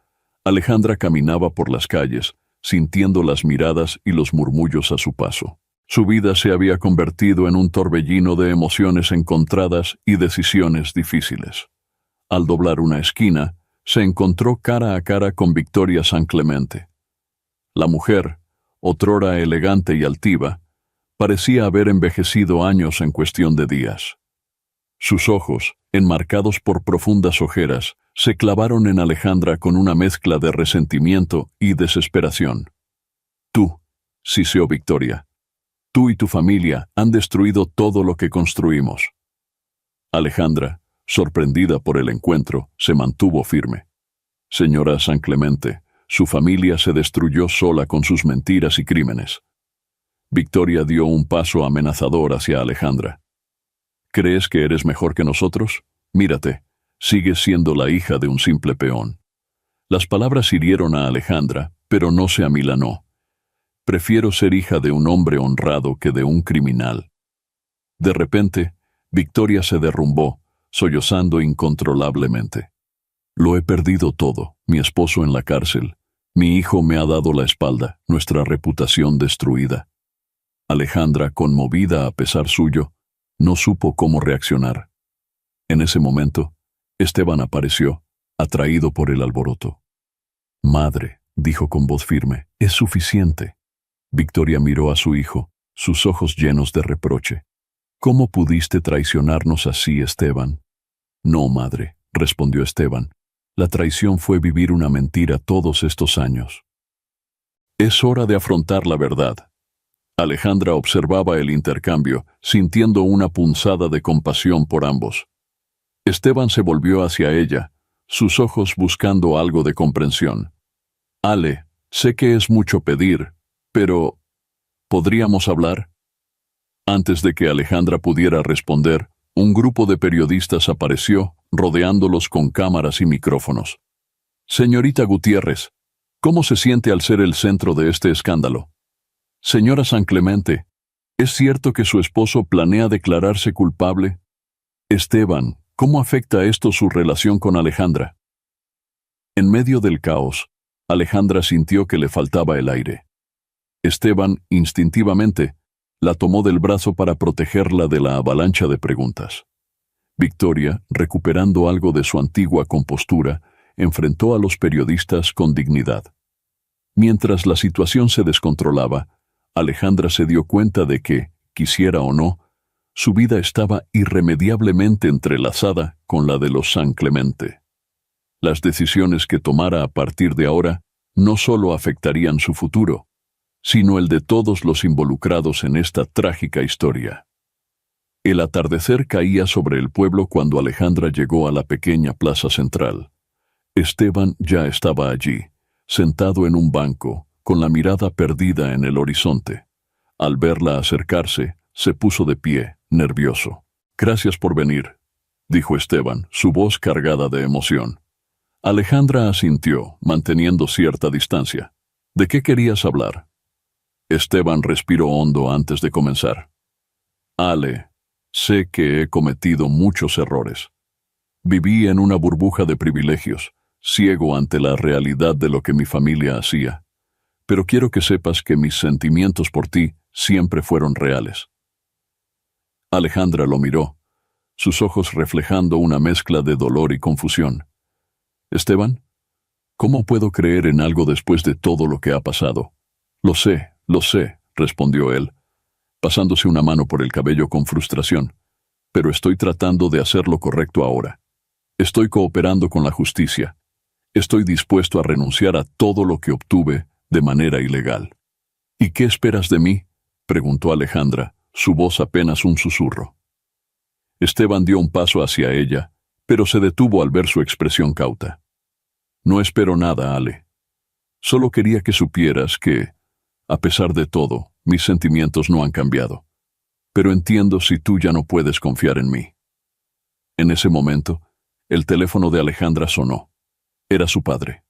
Alejandra caminaba por las calles, sintiendo las miradas y los murmullos a su paso. Su vida se había convertido en un torbellino de emociones encontradas y decisiones difíciles. Al doblar una esquina, se encontró cara a cara con Victoria San Clemente. La mujer, otrora elegante y altiva, parecía haber envejecido años en cuestión de días. Sus ojos, enmarcados por profundas ojeras, se clavaron en Alejandra con una mezcla de resentimiento y desesperación. «Tú», siseó Victoria, «tú y tu familia han destruido todo lo que construimos». Alejandra, sorprendida por el encuentro, se mantuvo firme. «Señora San Clemente, su familia se destruyó sola con sus mentiras y crímenes». Victoria dio un paso amenazador hacia Alejandra. «¿Crees que eres mejor que nosotros? Mírate, sigues siendo la hija de un simple peón». Las palabras hirieron a Alejandra, pero no se amilanó. «Prefiero ser hija de un hombre honrado que de un criminal». De repente, Victoria se derrumbó, sollozando incontrolablemente. «Lo he perdido todo, mi esposo en la cárcel, mi hijo me ha dado la espalda, nuestra reputación destruida». Alejandra, conmovida a pesar suyo, no supo cómo reaccionar. En ese momento, Esteban apareció, atraído por el alboroto. «Madre», dijo con voz firme, «es suficiente». Victoria miró a su hijo, sus ojos llenos de reproche. «¿Cómo pudiste traicionarnos así, Esteban?» «No, madre», respondió Esteban. «La traición fue vivir una mentira todos estos años». «Es hora de afrontar la verdad». Alejandra observaba el intercambio, sintiendo una punzada de compasión por ambos. Esteban se volvió hacia ella, sus ojos buscando algo de comprensión. Ale, sé que es mucho pedir, pero ¿podríamos hablar? Antes de que Alejandra pudiera responder, un grupo de periodistas apareció, rodeándolos con cámaras y micrófonos. Señorita Gutiérrez, ¿cómo se siente al ser el centro de este escándalo? Señora San Clemente, ¿es cierto que su esposo planea declararse culpable? Esteban, ¿cómo afecta esto su relación con Alejandra? En medio del caos, Alejandra sintió que le faltaba el aire. Esteban, instintivamente, la tomó del brazo para protegerla de la avalancha de preguntas. Victoria, recuperando algo de su antigua compostura, enfrentó a los periodistas con dignidad. Mientras la situación se descontrolaba, Alejandra se dio cuenta de que, quisiera o no, su vida estaba irremediablemente entrelazada con la de los San Clemente. Las decisiones que tomara a partir de ahora no solo afectarían su futuro, sino el de todos los involucrados en esta trágica historia. El atardecer caía sobre el pueblo cuando Alejandra llegó a la pequeña plaza central. Esteban ya estaba allí, sentado en un banco, con la mirada perdida en el horizonte. Al verla acercarse, se puso de pie, nervioso. «Gracias por venir», dijo Esteban, su voz cargada de emoción. Alejandra asintió, manteniendo cierta distancia. «¿De qué querías hablar?» Esteban respiró hondo antes de comenzar. «Ale, sé que he cometido muchos errores. Viví en una burbuja de privilegios, ciego ante la realidad de lo que mi familia hacía. Pero quiero que sepas que mis sentimientos por ti siempre fueron reales». Alejandra lo miró, sus ojos reflejando una mezcla de dolor y confusión. «Esteban, ¿cómo puedo creer en algo después de todo lo que ha pasado?» Lo sé», respondió él, pasándose una mano por el cabello con frustración. «Pero estoy tratando de hacer lo correcto ahora. Estoy cooperando con la justicia. Estoy dispuesto a renunciar a todo lo que obtuve de manera ilegal». «¿Y qué esperas de mí?», preguntó Alejandra, su voz apenas un susurro. Esteban dio un paso hacia ella, pero se detuvo al ver su expresión cauta. «No espero nada, Ale. Solo quería que supieras que, a pesar de todo, mis sentimientos no han cambiado. Pero entiendo si tú ya no puedes confiar en mí». En ese momento, el teléfono de Alejandra sonó. Era su padre.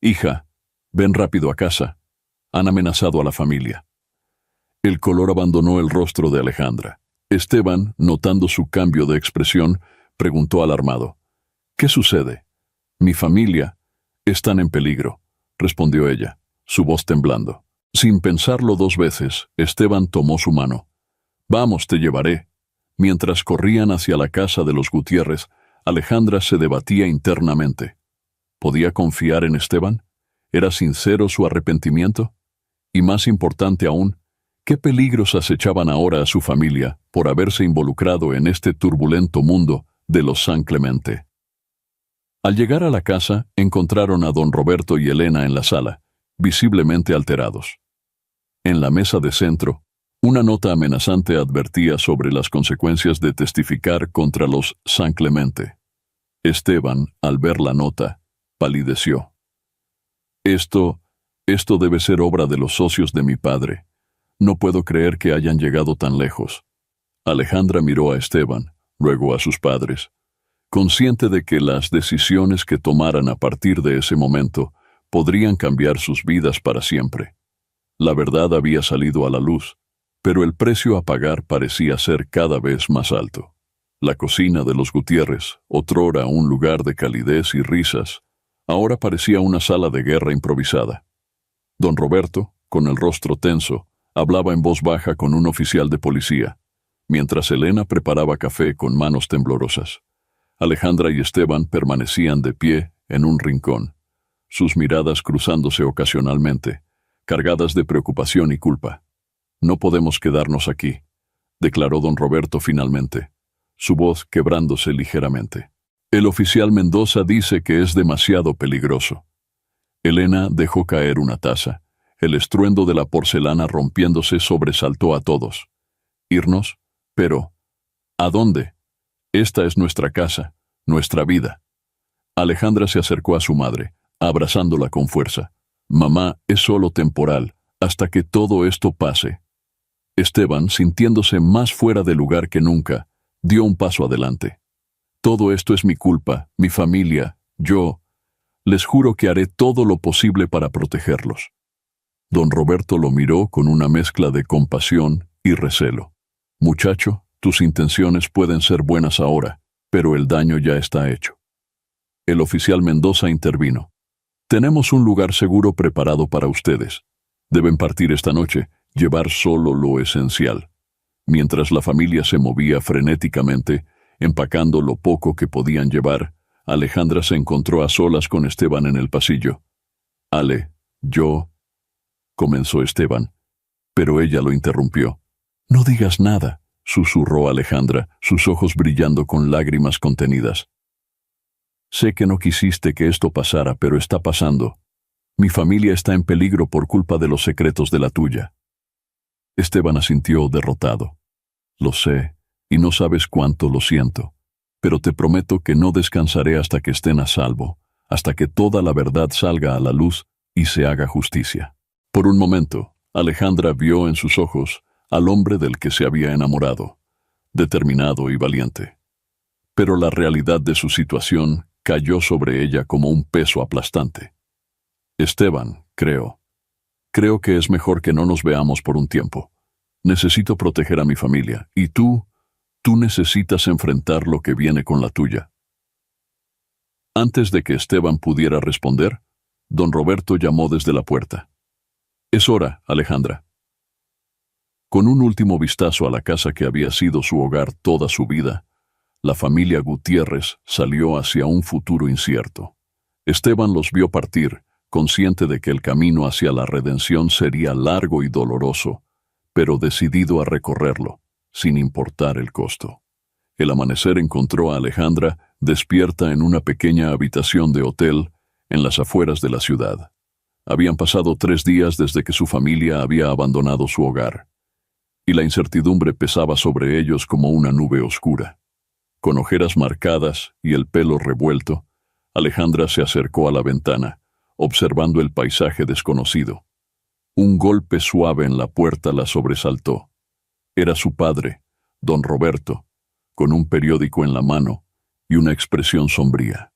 «Hija, ven rápido a casa. Han amenazado a la familia». El color abandonó el rostro de Alejandra. Esteban, notando su cambio de expresión, preguntó alarmado. «¿Qué sucede?» «Mi familia. Están en peligro», respondió ella, su voz temblando. Sin pensarlo dos veces, Esteban tomó su mano. «Vamos, te llevaré». Mientras corrían hacia la casa de los Gutiérrez, Alejandra se debatía internamente. ¿Podía confiar en Esteban? ¿Era sincero su arrepentimiento? Y más importante aún, ¿qué peligros acechaban ahora a su familia por haberse involucrado en este turbulento mundo de los San Clemente? Al llegar a la casa, encontraron a don Roberto y Elena en la sala, visiblemente alterados. En la mesa de centro, una nota amenazante advertía sobre las consecuencias de testificar contra los San Clemente. Esteban, al ver la nota, palideció. Esto debe ser obra de los socios de mi padre. No puedo creer que hayan llegado tan lejos». Alejandra miró a Esteban, luego a sus padres. Consciente de que las decisiones que tomaran a partir de ese momento podrían cambiar sus vidas para siempre. La verdad había salido a la luz, pero el precio a pagar parecía ser cada vez más alto. La cocina de los Gutiérrez, otrora un lugar de calidez y risas, ahora parecía una sala de guerra improvisada. Don Roberto, con el rostro tenso, hablaba en voz baja con un oficial de policía, mientras Elena preparaba café con manos temblorosas. Alejandra y Esteban permanecían de pie en un rincón, sus miradas cruzándose ocasionalmente, cargadas de preocupación y culpa. «No podemos quedarnos aquí», declaró don Roberto finalmente, su voz quebrándose ligeramente. «El oficial Mendoza dice que es demasiado peligroso». Elena dejó caer una taza. El estruendo de la porcelana rompiéndose sobresaltó a todos. «¿Irnos? Pero, ¿a dónde? Esta es nuestra casa, nuestra vida». Alejandra se acercó a su madre, abrazándola con fuerza. Mamá, es solo temporal, hasta que todo esto pase. Esteban, sintiéndose más fuera de lugar que nunca, dio un paso adelante. Todo esto es mi culpa, mi familia, yo. Les juro que haré todo lo posible para protegerlos. Don Roberto lo miró con una mezcla de compasión y recelo. Muchacho, tus intenciones pueden ser buenas ahora, pero el daño ya está hecho. El oficial Mendoza intervino. Tenemos un lugar seguro preparado para ustedes. Deben partir esta noche, llevar solo lo esencial. Mientras la familia se movía frenéticamente, empacando lo poco que podían llevar, Alejandra se encontró a solas con Esteban en el pasillo. Ale, yo... comenzó Esteban, pero ella lo interrumpió. No digas nada, susurró Alejandra, sus ojos brillando con lágrimas contenidas. Sé que no quisiste que esto pasara, pero está pasando. Mi familia está en peligro por culpa de los secretos de la tuya. Esteban asintió derrotado. Lo sé, y no sabes cuánto lo siento, pero te prometo que no descansaré hasta que estén a salvo, hasta que toda la verdad salga a la luz y se haga justicia. Por un momento, Alejandra vio en sus ojos al hombre del que se había enamorado, determinado y valiente. Pero la realidad de su situación cayó sobre ella como un peso aplastante. Esteban, creo que es mejor que no nos veamos por un tiempo. Necesito proteger a mi familia, y tú necesitas enfrentar lo que viene con la tuya. Antes de que Esteban pudiera responder, don Roberto llamó desde la puerta. Es hora, Alejandra. Con un último vistazo a la casa que había sido su hogar toda su vida, la familia Gutiérrez salió hacia un futuro incierto. Esteban los vio partir, consciente de que el camino hacia la redención sería largo y doloroso, pero decidido a recorrerlo, sin importar el costo. El amanecer encontró a Alejandra despierta en una pequeña habitación de hotel en las afueras de la ciudad. Habían pasado 3 días desde que su familia había abandonado su hogar, y la incertidumbre pesaba sobre ellos como una nube oscura. Con ojeras marcadas y el pelo revuelto, Alejandra se acercó a la ventana, observando el paisaje desconocido. Un golpe suave en la puerta la sobresaltó. Era su padre, don Roberto, con un periódico en la mano y una expresión sombría.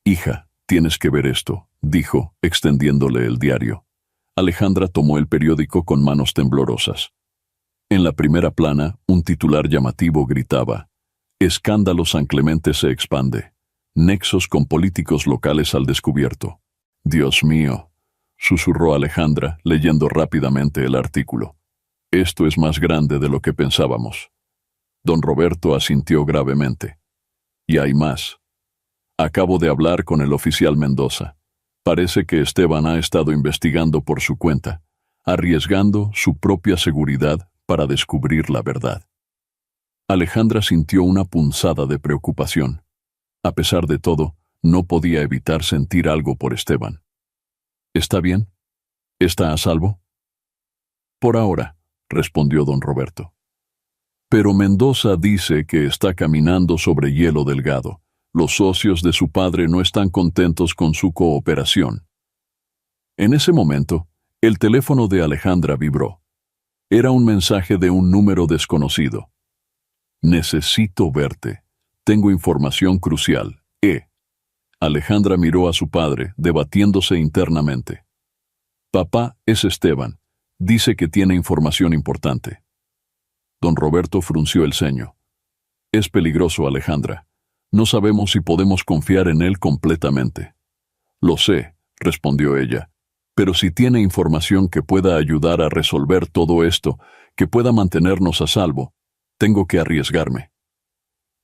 «Hija, tienes que ver esto», dijo, extendiéndole el diario. Alejandra tomó el periódico con manos temblorosas. En la primera plana, un titular llamativo gritaba: «Escándalo San Clemente se expande. Nexos con políticos locales al descubierto». «Dios mío», susurró Alejandra, leyendo rápidamente el artículo. «Esto es más grande de lo que pensábamos». Don Roberto asintió gravemente. «Y hay más. Acabo de hablar con el oficial Mendoza. Parece que Esteban ha estado investigando por su cuenta, arriesgando su propia seguridad para descubrir la verdad». Alejandra sintió una punzada de preocupación. A pesar de todo, no podía evitar sentir algo por Esteban. «¿Está bien? ¿Está a salvo?» «Por ahora», respondió don Roberto. «Pero Mendoza dice que está caminando sobre hielo delgado. Los socios de su padre no están contentos con su cooperación». En ese momento, el teléfono de Alejandra vibró. Era un mensaje de un número desconocido. «Necesito verte. Tengo información crucial. Alejandra miró a su padre, debatiéndose internamente. «Papá, es Esteban. Dice que tiene información importante». Don Roberto frunció el ceño. «Es peligroso, Alejandra. No sabemos si podemos confiar en él completamente». «Lo sé», respondió ella, «pero si tiene información que pueda ayudar a resolver todo esto, que pueda mantenernos a salvo, tengo que arriesgarme».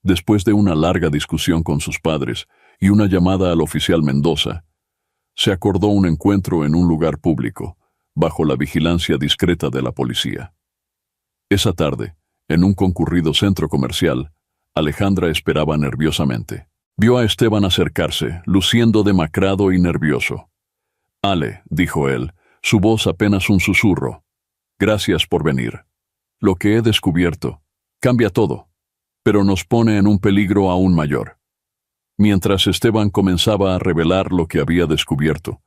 Después de una larga discusión con sus padres y una llamada al oficial Mendoza, se acordó un encuentro en un lugar público, bajo la vigilancia discreta de la policía. Esa tarde, en un concurrido centro comercial, Alejandra esperaba nerviosamente. Vio a Esteban acercarse, luciendo demacrado y nervioso. «Ale», dijo él, su voz apenas un susurro. «Gracias por venir. Lo que he descubierto cambia todo, pero nos pone en un peligro aún mayor». Mientras Esteban comenzaba a revelar lo que había descubierto,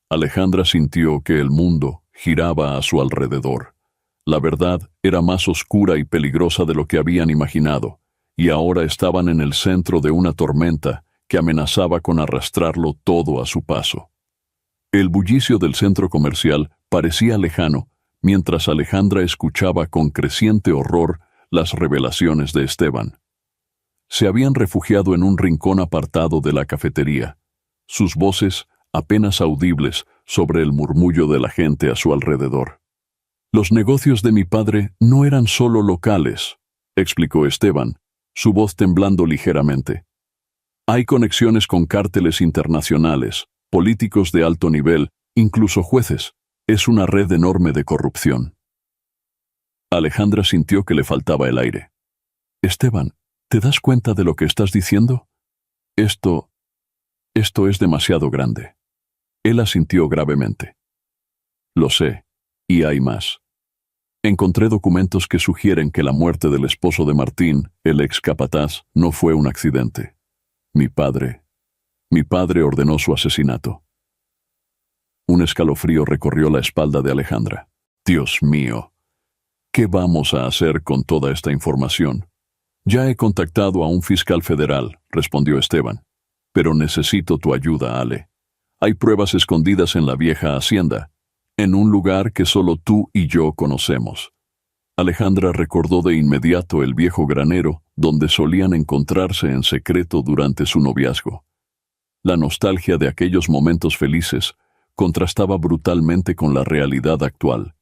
Alejandra sintió que el mundo giraba a su alrededor. La verdad era más oscura y peligrosa de lo que habían imaginado, y ahora estaban en el centro de una tormenta que amenazaba con arrastrarlo todo a su paso. El bullicio del centro comercial parecía lejano, mientras Alejandra escuchaba con creciente horror las revelaciones de Esteban. Se habían refugiado en un rincón apartado de la cafetería, sus voces apenas audibles sobre el murmullo de la gente a su alrededor. Los negocios de mi padre no eran solo locales, explicó Esteban, su voz temblando ligeramente. Hay conexiones con cárteles internacionales, políticos de alto nivel, incluso jueces. Es una red enorme de corrupción. Alejandra sintió que le faltaba el aire. Esteban, ¿te das cuenta de lo que estás diciendo? Esto es demasiado grande. Él asintió gravemente. Lo sé, y hay más. Encontré documentos que sugieren que la muerte del esposo de Martín, el ex capataz, no fue un accidente. Mi padre ordenó su asesinato. Un escalofrío recorrió la espalda de Alejandra. Dios mío, ¿qué vamos a hacer con toda esta información? Ya he contactado a un fiscal federal, respondió Esteban. Pero necesito tu ayuda, Ale. Hay pruebas escondidas en la vieja hacienda, en un lugar que solo tú y yo conocemos. Alejandra recordó de inmediato el viejo granero donde solían encontrarse en secreto durante su noviazgo. La nostalgia de aquellos momentos felices contrastaba brutalmente con la realidad actual.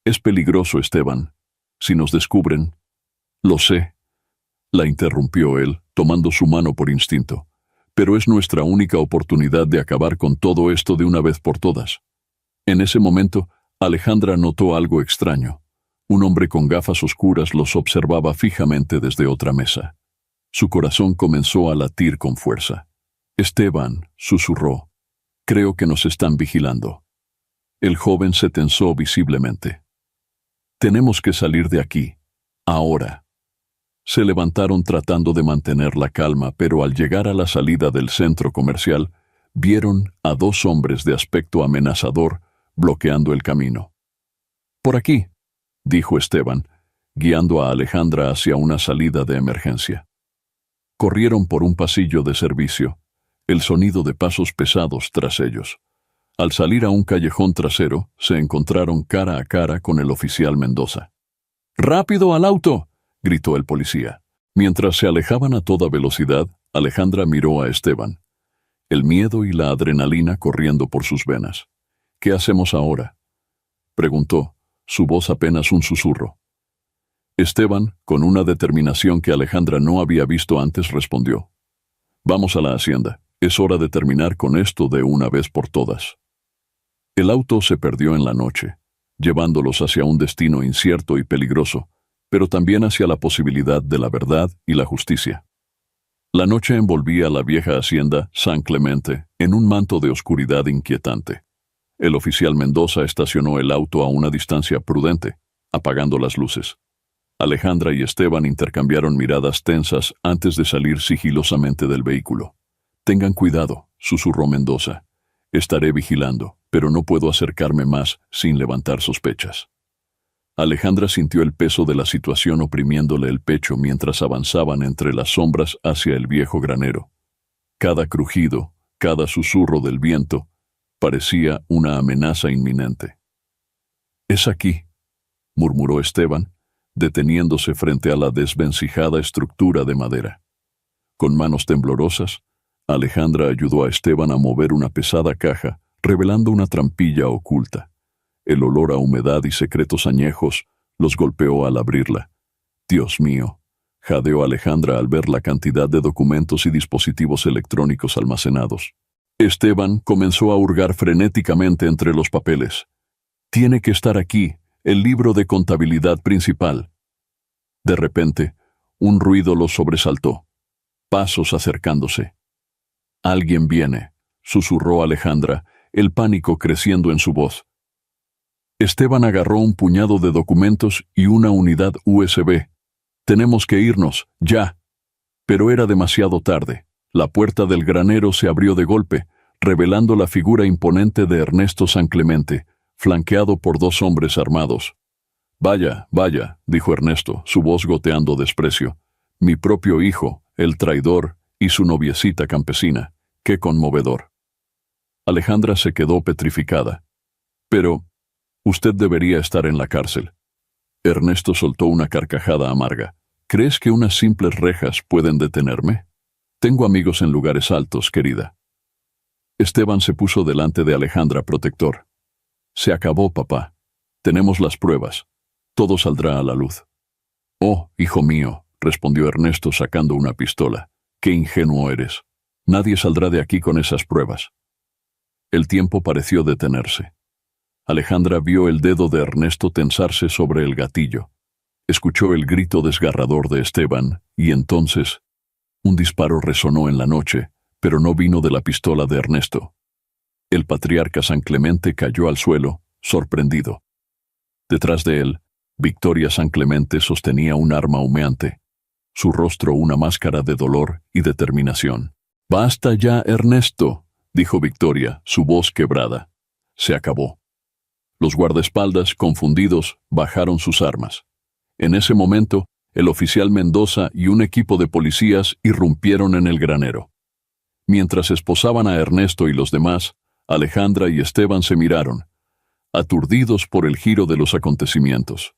Es peligroso, Esteban. Si nos descubren... Lo sé, la interrumpió él, tomando su mano por instinto. Pero es nuestra única oportunidad de acabar con todo esto de una vez por todas. En ese momento, Alejandra notó algo extraño. Un hombre con gafas oscuras los observaba fijamente desde otra mesa. Su corazón comenzó a latir con fuerza. Esteban, susurró. Creo que nos están vigilando. El joven se tensó visiblemente. Tenemos que salir de aquí, ahora. Se levantaron tratando de mantener la calma, pero al llegar a la salida del centro comercial, vieron a dos hombres de aspecto amenazador bloqueando el camino. Por aquí, dijo Esteban, guiando a Alejandra hacia una salida de emergencia. Corrieron por un pasillo de servicio, el sonido de pasos pesados tras ellos. Al salir a un callejón trasero, se encontraron cara a cara con el oficial Mendoza. ¡Rápido al auto!, gritó el policía. Mientras se alejaban a toda velocidad, Alejandra miró a Esteban, el miedo y la adrenalina corriendo por sus venas. ¿Qué hacemos ahora?, preguntó, su voz apenas un susurro. Esteban, con una determinación que Alejandra no había visto antes, respondió. Vamos a la hacienda. Es hora de terminar con esto de una vez por todas. El auto se perdió en la noche, llevándolos hacia un destino incierto y peligroso, pero también hacia la posibilidad de la verdad y la justicia. La noche envolvía la vieja hacienda San Clemente en un manto de oscuridad inquietante. El oficial Mendoza estacionó el auto a una distancia prudente, apagando las luces. Alejandra y Esteban intercambiaron miradas tensas antes de salir sigilosamente del vehículo. Tengan cuidado, susurró Mendoza. Estaré vigilando, pero no puedo acercarme más sin levantar sospechas. Alejandra sintió el peso de la situación oprimiéndole el pecho mientras avanzaban entre las sombras hacia el viejo granero. Cada crujido, cada susurro del viento, parecía una amenaza inminente. «Es aquí», murmuró Esteban, deteniéndose frente a la desvencijada estructura de madera. Con manos temblorosas, Alejandra ayudó a Esteban a mover una pesada caja, revelando una trampilla oculta. El olor a humedad y secretos añejos los golpeó al abrirla. «Dios mío», jadeó Alejandra al ver la cantidad de documentos y dispositivos electrónicos almacenados. Esteban comenzó a hurgar frenéticamente entre los papeles. «Tiene que estar aquí, el libro de contabilidad principal». De repente, un ruido los sobresaltó. Pasos acercándose. «Alguien viene», susurró Alejandra, el pánico creciendo en su voz. Esteban agarró un puñado de documentos y una unidad USB. «Tenemos que irnos, ya». Pero era demasiado tarde. La puerta del granero se abrió de golpe, revelando la figura imponente de Ernesto San Clemente, flanqueado por 2 hombres armados. «Vaya, vaya», dijo Ernesto, su voz goteando desprecio. «Mi propio hijo, el traidor, y su noviecita campesina. ¡Qué conmovedor!». Alejandra se quedó petrificada. «Pero usted debería estar en la cárcel». Ernesto soltó una carcajada amarga. «¿Crees que unas simples rejas pueden detenerme? Tengo amigos en lugares altos, querida». Esteban se puso delante de Alejandra protector. «Se acabó, papá. Tenemos las pruebas. Todo saldrá a la luz». «Oh, hijo mío», respondió Ernesto sacando una pistola. «Qué ingenuo eres. Nadie saldrá de aquí con esas pruebas». El tiempo pareció detenerse. Alejandra vio el dedo de Ernesto tensarse sobre el gatillo. Escuchó el grito desgarrador de Esteban, y entonces un disparo resonó en la noche, pero no vino de la pistola de Ernesto. El patriarca San Clemente cayó al suelo, sorprendido. Detrás de él, Victoria San Clemente sostenía un arma humeante, su rostro una máscara de dolor y determinación. «Basta ya, Ernesto», dijo Victoria, su voz quebrada. Se acabó. Los guardaespaldas, confundidos, bajaron sus armas. En ese momento, el oficial Mendoza y un equipo de policías irrumpieron en el granero. Mientras esposaban a Ernesto y los demás, Alejandra y Esteban se miraron, aturdidos por el giro de los acontecimientos.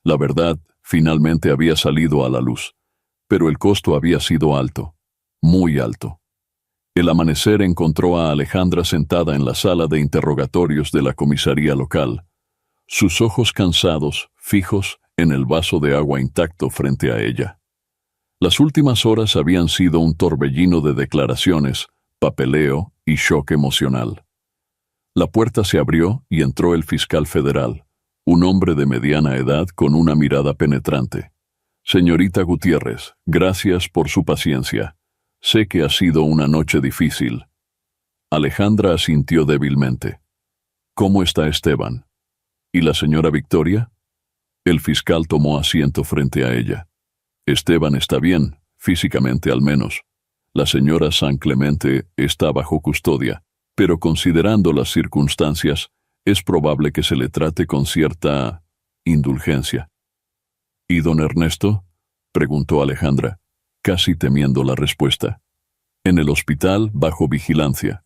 La verdad finalmente había salido a la luz, pero el costo había sido alto, muy alto. El amanecer encontró a Alejandra sentada en la sala de interrogatorios de la comisaría local, sus ojos cansados, fijos en el vaso de agua intacto frente a ella. Las últimas horas habían sido un torbellino de declaraciones, papeleo y shock emocional. La puerta se abrió y entró el fiscal federal, un hombre de mediana edad con una mirada penetrante. «Señorita Gutiérrez, gracias por su paciencia. Sé que ha sido una noche difícil». Alejandra asintió débilmente. «¿Cómo está Esteban? ¿Y la señora Victoria?». El fiscal tomó asiento frente a ella. «Esteban está bien, físicamente al menos. La señora San Clemente está bajo custodia, pero considerando las circunstancias, es probable que se le trate con cierta indulgencia». «¿Y don Ernesto?», preguntó Alejandra, casi temiendo la respuesta. «En el hospital, bajo vigilancia.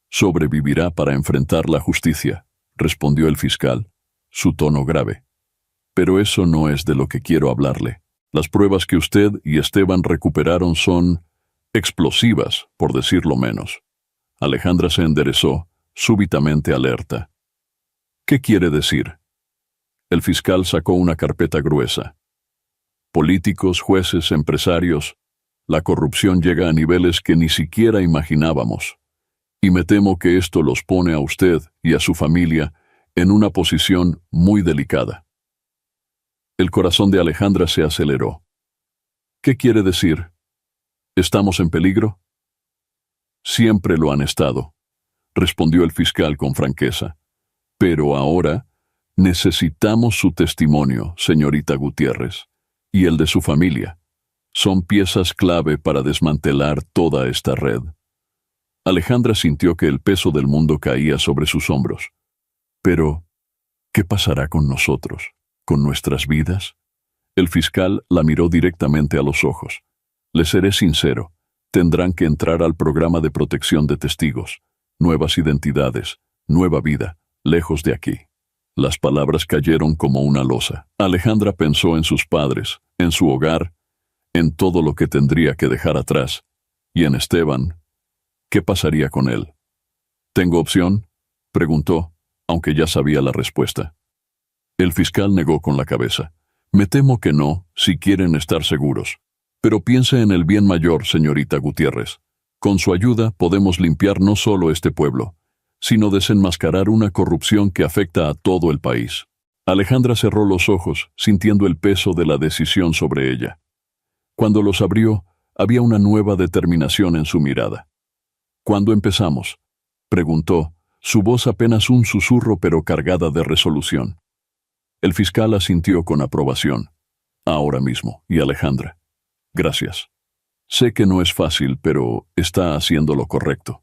Sobrevivirá para enfrentar la justicia», respondió el fiscal, su tono grave. «Pero eso no es de lo que quiero hablarle. Las pruebas que usted y Esteban recuperaron son explosivas, por decirlo menos». Alejandra se enderezó, súbitamente alerta. «¿Qué quiere decir?». El fiscal sacó una carpeta gruesa. «Políticos, jueces, empresarios, la corrupción llega a niveles que ni siquiera imaginábamos. Y me temo que esto los pone a usted y a su familia en una posición muy delicada». El corazón de Alejandra se aceleró. «¿Qué quiere decir? ¿Estamos en peligro?». «Siempre lo han estado», respondió el fiscal con franqueza. «Pero ahora necesitamos su testimonio, señorita Gutiérrez, y el de su familia. Son piezas clave para desmantelar toda esta red». Alejandra sintió que el peso del mundo caía sobre sus hombros. «Pero, ¿qué pasará con nosotros? ¿Con nuestras vidas?». El fiscal la miró directamente a los ojos. «Le seré sincero, tendrán que entrar al programa de protección de testigos. Nuevas identidades, nueva vida, lejos de aquí». Las palabras cayeron como una losa. Alejandra pensó en sus padres, en su hogar, en todo lo que tendría que dejar atrás, y en Esteban. ¿Qué pasaría con él? «¿Tengo opción?», preguntó, aunque ya sabía la respuesta. El fiscal negó con la cabeza. «Me temo que no, si quieren estar seguros. Pero piense en el bien mayor, señorita Gutiérrez. Con su ayuda podemos limpiar no solo este pueblo, sino desenmascarar una corrupción que afecta a todo el país». Alejandra cerró los ojos, sintiendo el peso de la decisión sobre ella. Cuando los abrió, había una nueva determinación en su mirada. «¿Cuándo empezamos?», preguntó, su voz apenas un susurro pero cargada de resolución. El fiscal asintió con aprobación. «Ahora mismo, y Alejandra. Gracias». Sé que no es fácil, pero está haciendo lo correcto.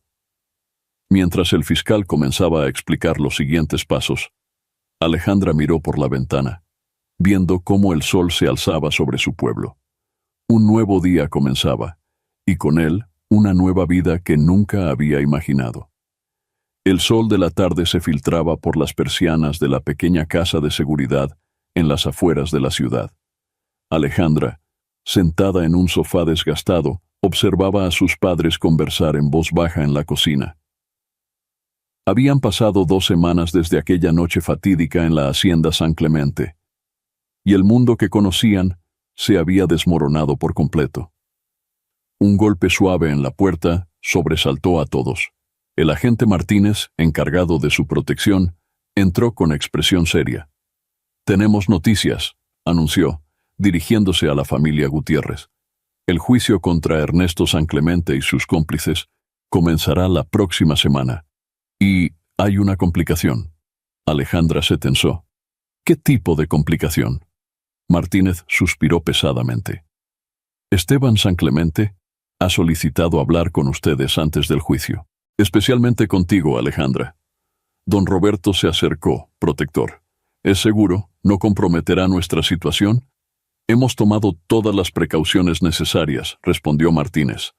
Mientras el fiscal comenzaba a explicar los siguientes pasos, Alejandra miró por la ventana, viendo cómo el sol se alzaba sobre su pueblo. Un nuevo día comenzaba, y con él una nueva vida que nunca había imaginado. El sol de la tarde se filtraba por las persianas de la pequeña casa de seguridad en las afueras de la ciudad. Alejandra, sentada en un sofá desgastado, observaba a sus padres conversar en voz baja en la cocina. Habían pasado 2 semanas desde aquella noche fatídica en la hacienda San Clemente, y el mundo que conocían se había desmoronado por completo. Un golpe suave en la puerta sobresaltó a todos. El agente Martínez, encargado de su protección, entró con expresión seria. «Tenemos noticias», anunció, dirigiéndose a la familia Gutiérrez. «El juicio contra Ernesto San Clemente y sus cómplices comenzará la próxima semana. Y hay una complicación». Alejandra se tensó. «¿Qué tipo de complicación?». Martínez suspiró pesadamente. «Esteban San Clemente ha solicitado hablar con ustedes antes del juicio. Especialmente contigo, Alejandra». Don Roberto se acercó, protector. «¿Es seguro? ¿No comprometerá nuestra situación?». «Hemos tomado todas las precauciones necesarias», respondió Martínez.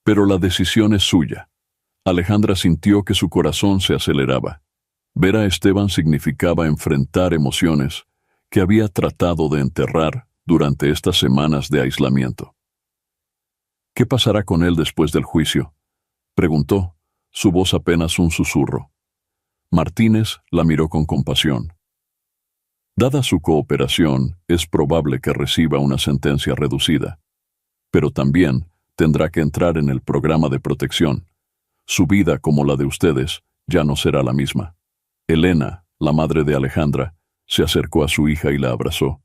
«Pero la decisión es suya». Alejandra sintió que su corazón se aceleraba. Ver a Esteban significaba enfrentar emociones que había tratado de enterrar durante estas semanas de aislamiento. «¿Qué pasará con él después del juicio?», preguntó, su voz apenas un susurro. Martínez la miró con compasión. «Dada su cooperación, es probable que reciba una sentencia reducida, pero también tendrá que entrar en el programa de protección. Su vida, como la de ustedes, ya no será la misma». Elena, la madre de Alejandra, se acercó a su hija y la abrazó.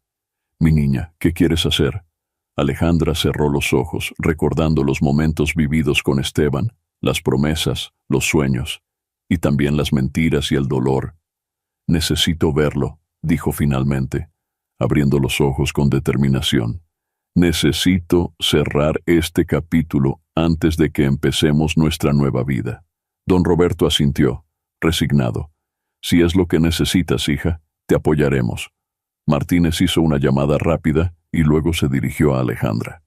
«Mi niña, ¿qué quieres hacer?». Alejandra cerró los ojos, recordando los momentos vividos con Esteban, las promesas, los sueños, y también las mentiras y el dolor. «Necesito verlo», dijo finalmente, abriendo los ojos con determinación. «Necesito cerrar este capítulo antes de que empecemos nuestra nueva vida». Don Roberto asintió, resignado. «Si es lo que necesitas, hija, te apoyaremos». Martínez hizo una llamada rápida y luego se dirigió a Alejandra.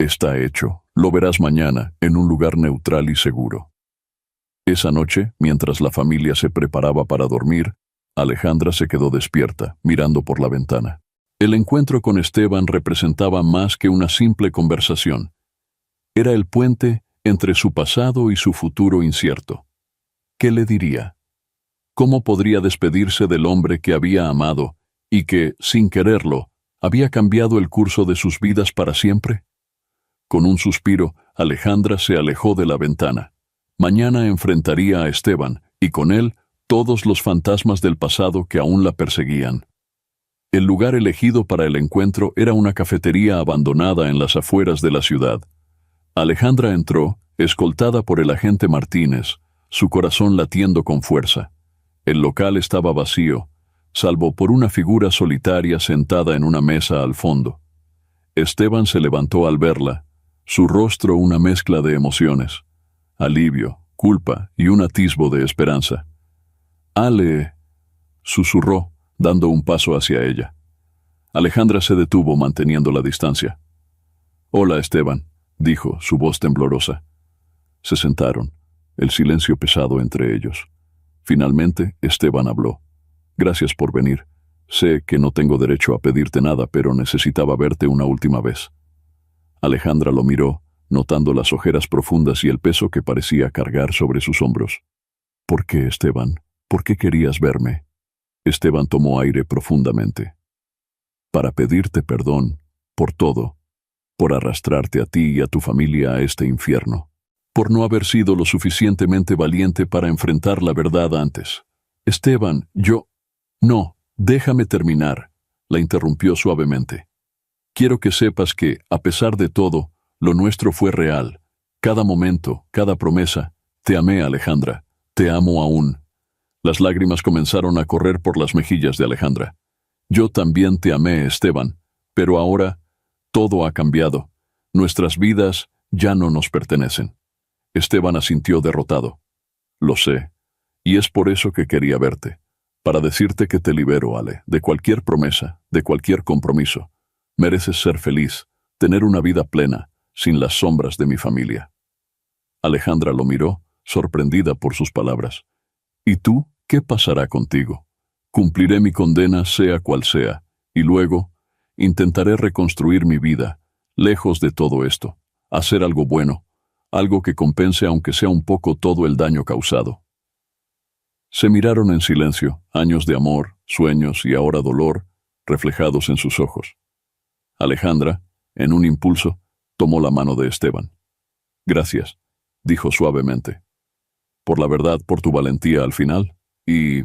«Está hecho. Lo verás mañana, en un lugar neutral y seguro». Esa noche, mientras la familia se preparaba para dormir, Alejandra se quedó despierta, mirando por la ventana. El encuentro con Esteban representaba más que una simple conversación. Era el puente entre su pasado y su futuro incierto. ¿Qué le diría? ¿Cómo podría despedirse del hombre que había amado y que, sin quererlo, había cambiado el curso de sus vidas para siempre? Con un suspiro, Alejandra se alejó de la ventana. Mañana enfrentaría a Esteban, y con él todos los fantasmas del pasado que aún la perseguían. El lugar elegido para el encuentro era una cafetería abandonada en las afueras de la ciudad. Alejandra entró, escoltada por el agente Martínez, su corazón latiendo con fuerza. El local estaba vacío, salvo por una figura solitaria sentada en una mesa al fondo. Esteban se levantó al verla, su rostro una mezcla de emociones, alivio, culpa y un atisbo de esperanza. «Ale», susurró, dando un paso hacia ella. Alejandra se detuvo manteniendo la distancia. «Hola, Esteban», dijo, su voz temblorosa. Se sentaron, el silencio pesado entre ellos. Finalmente, Esteban habló. «Gracias por venir. Sé que no tengo derecho a pedirte nada, pero necesitaba verte una última vez». Alejandra lo miró, notando las ojeras profundas y el peso que parecía cargar sobre sus hombros. «¿Por qué, Esteban? ¿Por qué querías verme?». Esteban tomó aire profundamente. «Para pedirte perdón por todo, por arrastrarte a ti y a tu familia a este infierno, por no haber sido lo suficientemente valiente para enfrentar la verdad antes». «Esteban, yo...». «No, déjame terminar», la interrumpió suavemente. «Quiero que sepas que, a pesar de todo, lo nuestro fue real. Cada momento, cada promesa. Te amé, Alejandra. Te amo aún». Las lágrimas comenzaron a correr por las mejillas de Alejandra. «Yo también te amé, Esteban, pero ahora todo ha cambiado. Nuestras vidas ya no nos pertenecen. Esteban asintió derrotado. Lo sé, y es por eso que quería verte, para decirte que te libero, Ale, de cualquier promesa, de cualquier compromiso. Mereces ser feliz, tener una vida plena, sin las sombras de mi familia. Alejandra lo miró, sorprendida por sus palabras. ¿Y tú, qué pasará contigo? Cumpliré mi condena sea cual sea, y luego intentaré reconstruir mi vida, lejos de todo esto, hacer algo bueno, algo que compense aunque sea un poco todo el daño causado. Se miraron en silencio, años de amor, sueños y ahora dolor reflejados en sus ojos. Alejandra, en un impulso, tomó la mano de Esteban. Gracias, dijo suavemente. Por la verdad, por tu valentía al final, y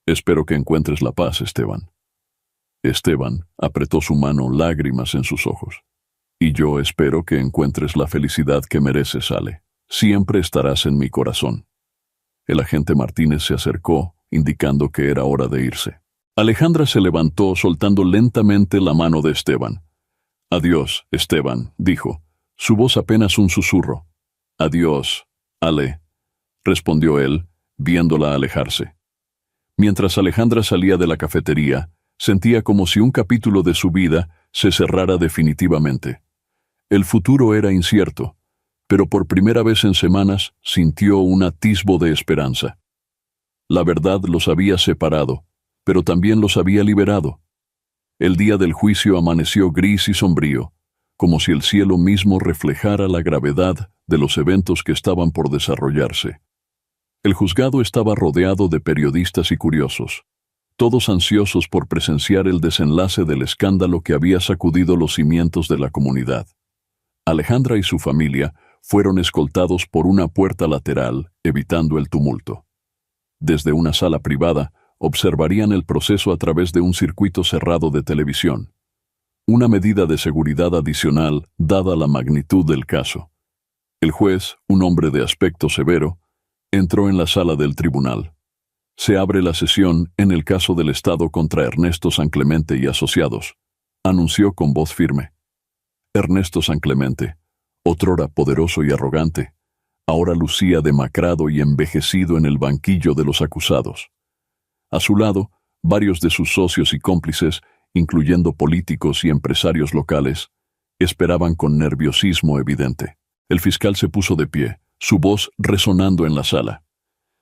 espero que encuentres la paz, Esteban. Esteban apretó su mano, lágrimas en sus ojos. Y yo espero que encuentres la felicidad que mereces, Ale. Siempre estarás en mi corazón. El agente Martínez se acercó, indicando que era hora de irse. Alejandra se levantó, soltando lentamente la mano de Esteban. Adiós, Esteban, dijo, su voz apenas un susurro. Adiós, Ale, respondió él, viéndola alejarse. Mientras Alejandra salía de la cafetería, sentía como si un capítulo de su vida se cerrara definitivamente. El futuro era incierto, pero por primera vez en semanas sintió un atisbo de esperanza. La verdad los había separado, pero también los había liberado. El día del juicio amaneció gris y sombrío, como si el cielo mismo reflejara la gravedad de los eventos que estaban por desarrollarse. El juzgado estaba rodeado de periodistas y curiosos, todos ansiosos por presenciar el desenlace del escándalo que había sacudido los cimientos de la comunidad. Alejandra y su familia fueron escoltados por una puerta lateral, evitando el tumulto. Desde una sala privada, observarían el proceso a través de un circuito cerrado de televisión. Una medida de seguridad adicional, dada la magnitud del caso. El juez, un hombre de aspecto severo, entró en la sala del tribunal. Se abre la sesión en el caso del Estado contra Ernesto San Clemente y asociados, anunció con voz firme. Ernesto San Clemente, otrora poderoso y arrogante, ahora lucía demacrado y envejecido en el banquillo de los acusados. A su lado, varios de sus socios y cómplices, incluyendo políticos y empresarios locales, esperaban con nerviosismo evidente. El fiscal se puso de pie, su voz resonando en la sala.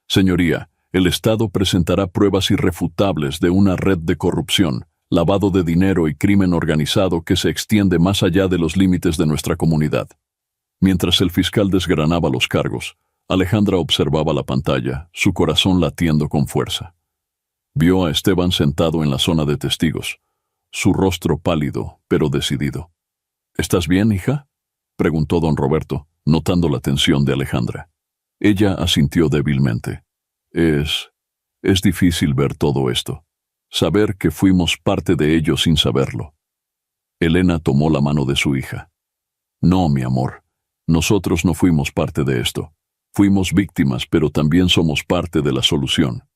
Señoría, el Estado presentará pruebas irrefutables de una red de corrupción, lavado de dinero y crimen organizado que se extiende más allá de los límites de nuestra comunidad. Mientras el fiscal desgranaba los cargos, Alejandra observaba la pantalla, su corazón latiendo con fuerza. Vio a Esteban sentado en la zona de testigos, su rostro pálido, pero decidido. ¿Estás bien, hija?, preguntó don Roberto, notando la tensión de Alejandra. Ella asintió débilmente. Es difícil ver todo esto. Saber que fuimos parte de ello sin saberlo. Elena tomó la mano de su hija. No, mi amor, nosotros no fuimos parte de esto. Fuimos víctimas, pero también somos parte de la solución.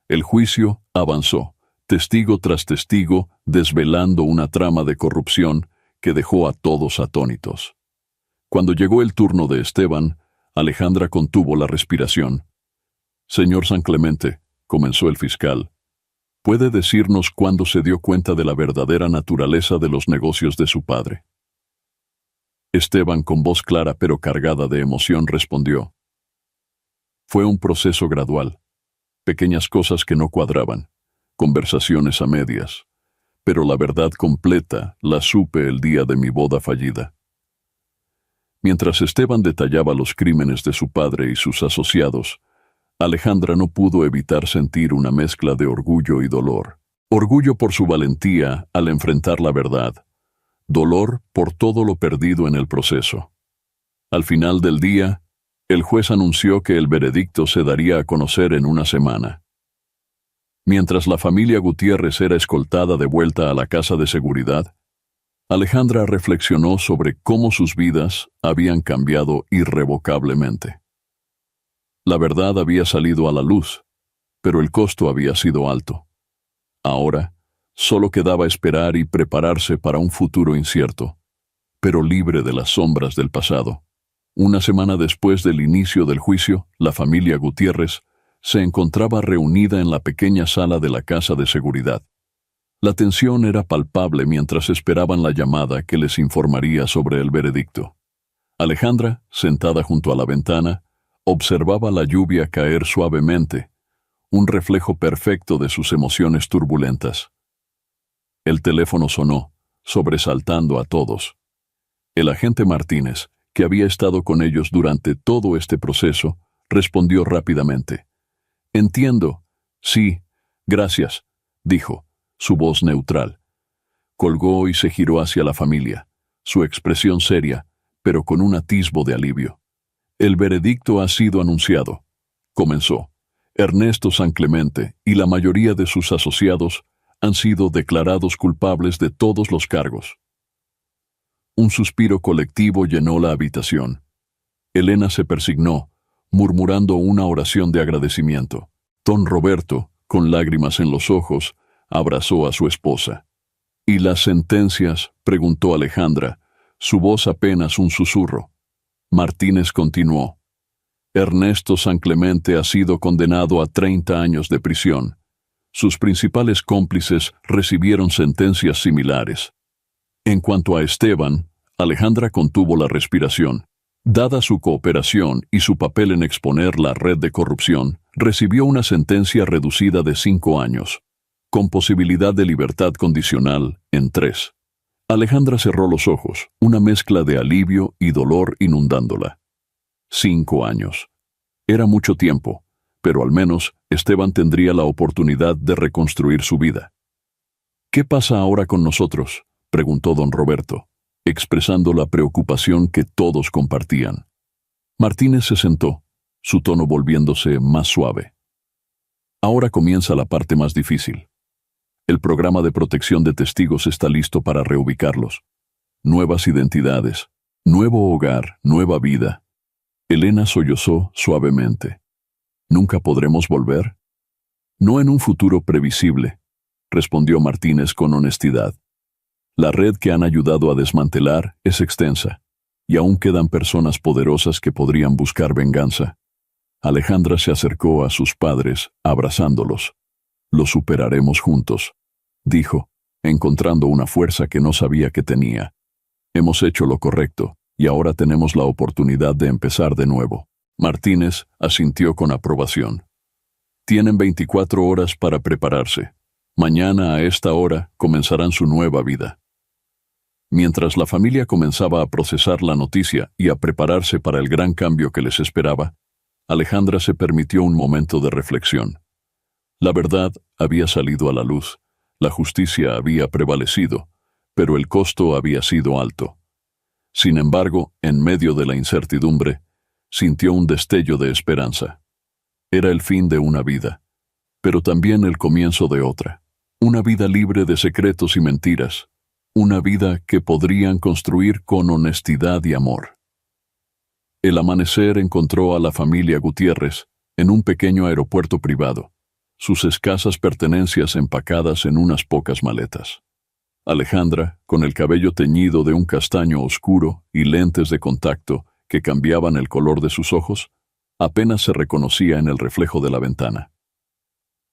El juicio avanzó, testigo tras testigo, desvelando una trama de corrupción que dejó a todos atónitos. Cuando llegó el turno de Esteban, Alejandra contuvo la respiración. Señor San Clemente, comenzó el fiscal, ¿puede decirnos cuándo se dio cuenta de la verdadera naturaleza de los negocios de su padre? Esteban, con voz clara pero cargada de emoción, respondió. Fue un proceso gradual. Pequeñas cosas que no cuadraban, conversaciones a medias, pero la verdad completa la supe el día de mi boda fallida. Mientras Esteban detallaba los crímenes de su padre y sus asociados, Alejandra no pudo evitar sentir una mezcla de orgullo y dolor. Orgullo por su valentía al enfrentar la verdad, dolor por todo lo perdido en el proceso. Al final del día, el juez anunció que el veredicto se daría a conocer en una semana. Mientras la familia Gutiérrez era escoltada de vuelta a la casa de seguridad, Alejandra reflexionó sobre cómo sus vidas habían cambiado irrevocablemente. La verdad había salido a la luz, pero el costo había sido alto. Ahora, solo quedaba esperar y prepararse para un futuro incierto, pero libre de las sombras del pasado. Una semana después del inicio del juicio, la familia Gutiérrez se encontraba reunida en la pequeña sala de la casa de seguridad. La tensión era palpable mientras esperaban la llamada que les informaría sobre el veredicto. Alejandra, sentada junto a la ventana, observaba la lluvia caer suavemente, un reflejo perfecto de sus emociones turbulentas. El teléfono sonó, sobresaltando a todos. El agente Martínez, que había estado con ellos durante todo este proceso, respondió rápidamente. «Entiendo. Sí, gracias», dijo, su voz neutral. Colgó y se giró hacia la familia, su expresión seria, pero con un atisbo de alivio. «El veredicto ha sido anunciado», comenzó. «Ernesto San Clemente y la mayoría de sus asociados han sido declarados culpables de todos los cargos». Un suspiro colectivo llenó la habitación. Elena se persignó, murmurando una oración de agradecimiento. Don Roberto, con lágrimas en los ojos, abrazó a su esposa. «¿Y las sentencias?», preguntó Alejandra, su voz apenas un susurro. Martínez continuó. «Ernesto San Clemente ha sido condenado a 30 años de prisión. Sus principales cómplices recibieron sentencias similares. En cuanto a Esteban», Alejandra contuvo la respiración. Dada su cooperación y su papel en exponer la red de corrupción, recibió una sentencia reducida de 5 años, con posibilidad de libertad condicional en 3. Alejandra cerró los ojos, una mezcla de alivio y dolor inundándola. 5 años. Era mucho tiempo, pero al menos Esteban tendría la oportunidad de reconstruir su vida. «¿Qué pasa ahora con nosotros?», preguntó don Roberto, expresando la preocupación que todos compartían. Martínez se sentó, su tono volviéndose más suave. «Ahora comienza la parte más difícil. El programa de protección de testigos está listo para reubicarlos. Nuevas identidades, nuevo hogar, nueva vida». Elena sollozó suavemente. «¿Nunca podremos volver?». «No en un futuro previsible», respondió Martínez con honestidad. «La red que han ayudado a desmantelar es extensa, y aún quedan personas poderosas que podrían buscar venganza». Alejandra se acercó a sus padres, abrazándolos. «Lo superaremos juntos», dijo, encontrando una fuerza que no sabía que tenía. «Hemos hecho lo correcto, y ahora tenemos la oportunidad de empezar de nuevo». Martínez asintió con aprobación. «Tienen 24 horas para prepararse. Mañana a esta hora comenzarán su nueva vida». Mientras la familia comenzaba a procesar la noticia y a prepararse para el gran cambio que les esperaba, Alejandra se permitió un momento de reflexión. La verdad había salido a la luz, la justicia había prevalecido, pero el costo había sido alto. Sin embargo, en medio de la incertidumbre, sintió un destello de esperanza. Era el fin de una vida, pero también el comienzo de otra. Una vida libre de secretos y mentiras. Una vida que podrían construir con honestidad y amor. El amanecer encontró a la familia Gutiérrez en un pequeño aeropuerto privado, sus escasas pertenencias empacadas en unas pocas maletas. Alejandra, con el cabello teñido de un castaño oscuro y lentes de contacto que cambiaban el color de sus ojos, apenas se reconocía en el reflejo de la ventana.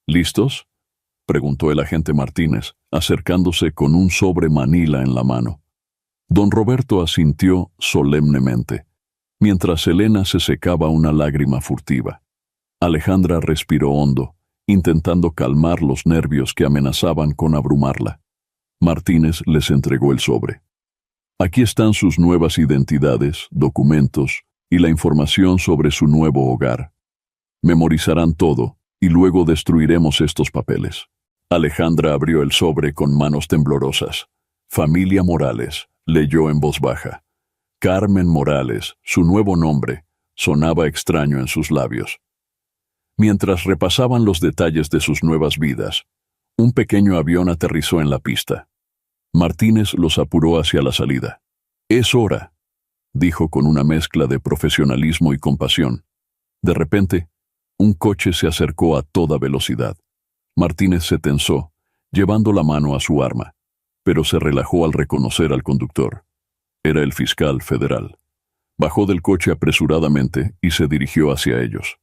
«¿Listos?», preguntó el agente Martínez, acercándose con un sobre manila en la mano. Don Roberto asintió solemnemente, mientras Elena se secaba una lágrima furtiva. Alejandra respiró hondo, intentando calmar los nervios que amenazaban con abrumarla. Martínez les entregó el sobre. «Aquí están sus nuevas identidades, documentos y la información sobre su nuevo hogar. Memorizarán todo y luego destruiremos estos papeles». Alejandra abrió el sobre con manos temblorosas. «Familia Morales», leyó en voz baja. Carmen Morales, su nuevo nombre, sonaba extraño en sus labios. Mientras repasaban los detalles de sus nuevas vidas, un pequeño avión aterrizó en la pista. Martínez los apuró hacia la salida. «Es hora», dijo con una mezcla de profesionalismo y compasión. De repente, un coche se acercó a toda velocidad. Martínez se tensó, llevando la mano a su arma, pero se relajó al reconocer al conductor. Era el fiscal federal. Bajó del coche apresuradamente y se dirigió hacia ellos.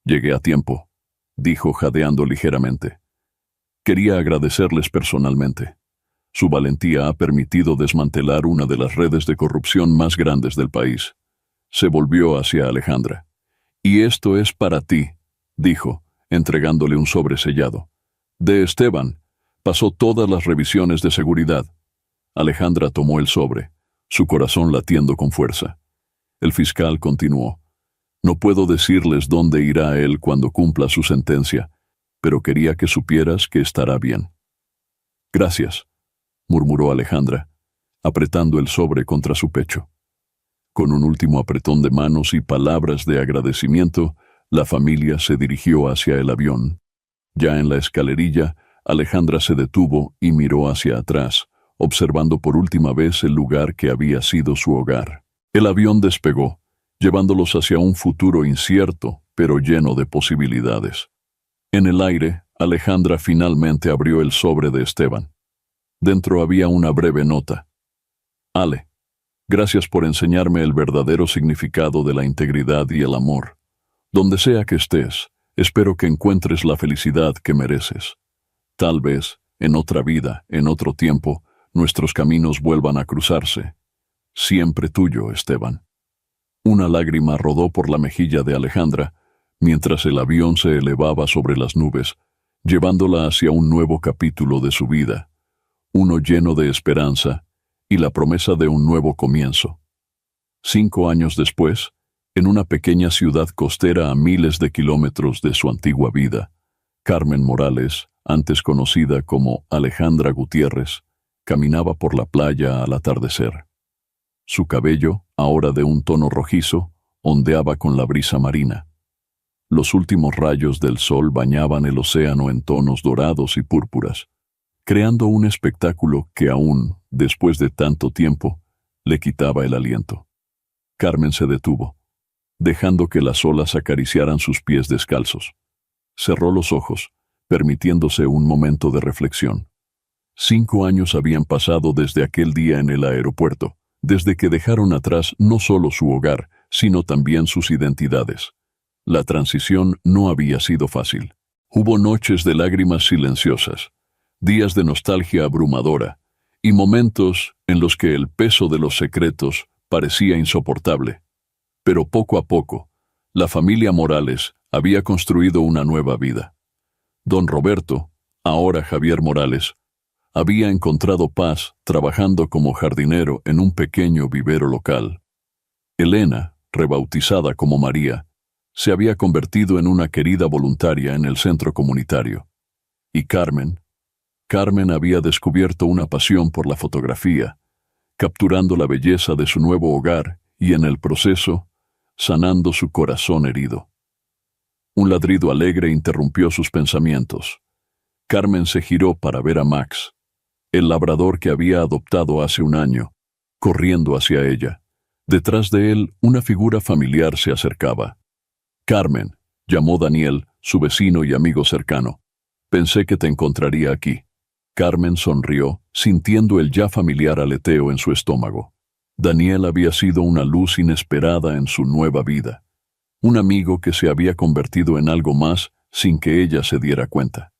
«Llegué a tiempo», dijo jadeando ligeramente. «Quería agradecerles personalmente. Su valentía ha permitido desmantelar una de las redes de corrupción más grandes del país». Se volvió hacia Alejandra. «Y esto es para ti», dijo, entregándole un sobre sellado. «De Esteban. Pasó todas las revisiones de seguridad». Alejandra tomó el sobre, su corazón latiendo con fuerza. El fiscal continuó. «No puedo decirles dónde irá él cuando cumpla su sentencia, pero quería que supieras que estará bien». «Gracias», murmuró Alejandra, apretando el sobre contra su pecho. Con un último apretón de manos y palabras de agradecimiento, la familia se dirigió hacia el avión. Ya en la escalerilla, Alejandra se detuvo y miró hacia atrás, observando por última vez el lugar que había sido su hogar. El avión despegó, llevándolos hacia un futuro incierto, pero lleno de posibilidades. En el aire, Alejandra finalmente abrió el sobre de Esteban. Dentro había una breve nota. «Ale, gracias por enseñarme el verdadero significado de la integridad y el amor. Donde sea que estés, espero que encuentres la felicidad que mereces. Tal vez, en otra vida, en otro tiempo, nuestros caminos vuelvan a cruzarse. Siempre tuyo, Esteban». Una lágrima rodó por la mejilla de Alejandra, mientras el avión se elevaba sobre las nubes, llevándola hacia un nuevo capítulo de su vida, uno lleno de esperanza y la promesa de un nuevo comienzo. 5 años después, en una pequeña ciudad costera a miles de kilómetros de su antigua vida, Carmen Morales, antes conocida como Alejandra Gutiérrez, caminaba por la playa al atardecer. Su cabello, ahora de un tono rojizo, ondeaba con la brisa marina. Los últimos rayos del sol bañaban el océano en tonos dorados y púrpuras, creando un espectáculo que aún, después de tanto tiempo, le quitaba el aliento. Carmen se detuvo, dejando que las olas acariciaran sus pies descalzos. Cerró los ojos, permitiéndose un momento de reflexión. 5 años habían pasado desde aquel día en el aeropuerto, desde que dejaron atrás no solo su hogar, sino también sus identidades. La transición no había sido fácil. Hubo noches de lágrimas silenciosas, días de nostalgia abrumadora, y momentos en los que el peso de los secretos parecía insoportable. Pero poco a poco, la familia Morales había construido una nueva vida. Don Roberto, ahora Javier Morales, había encontrado paz trabajando como jardinero en un pequeño vivero local. Elena, rebautizada como María, se había convertido en una querida voluntaria en el centro comunitario. Y Carmen había descubierto una pasión por la fotografía, capturando la belleza de su nuevo hogar y en el proceso, sanando su corazón herido. Un ladrido alegre interrumpió sus pensamientos. Carmen se giró para ver a Max, el labrador que había adoptado hace un año, corriendo hacia ella. Detrás de él, una figura familiar se acercaba. «Carmen», llamó Daniel, su vecino y amigo cercano. «Pensé que te encontraría aquí». Carmen sonrió, sintiendo el ya familiar aleteo en su estómago. Daniel había sido una luz inesperada en su nueva vida. Un amigo que se había convertido en algo más sin que ella se diera cuenta.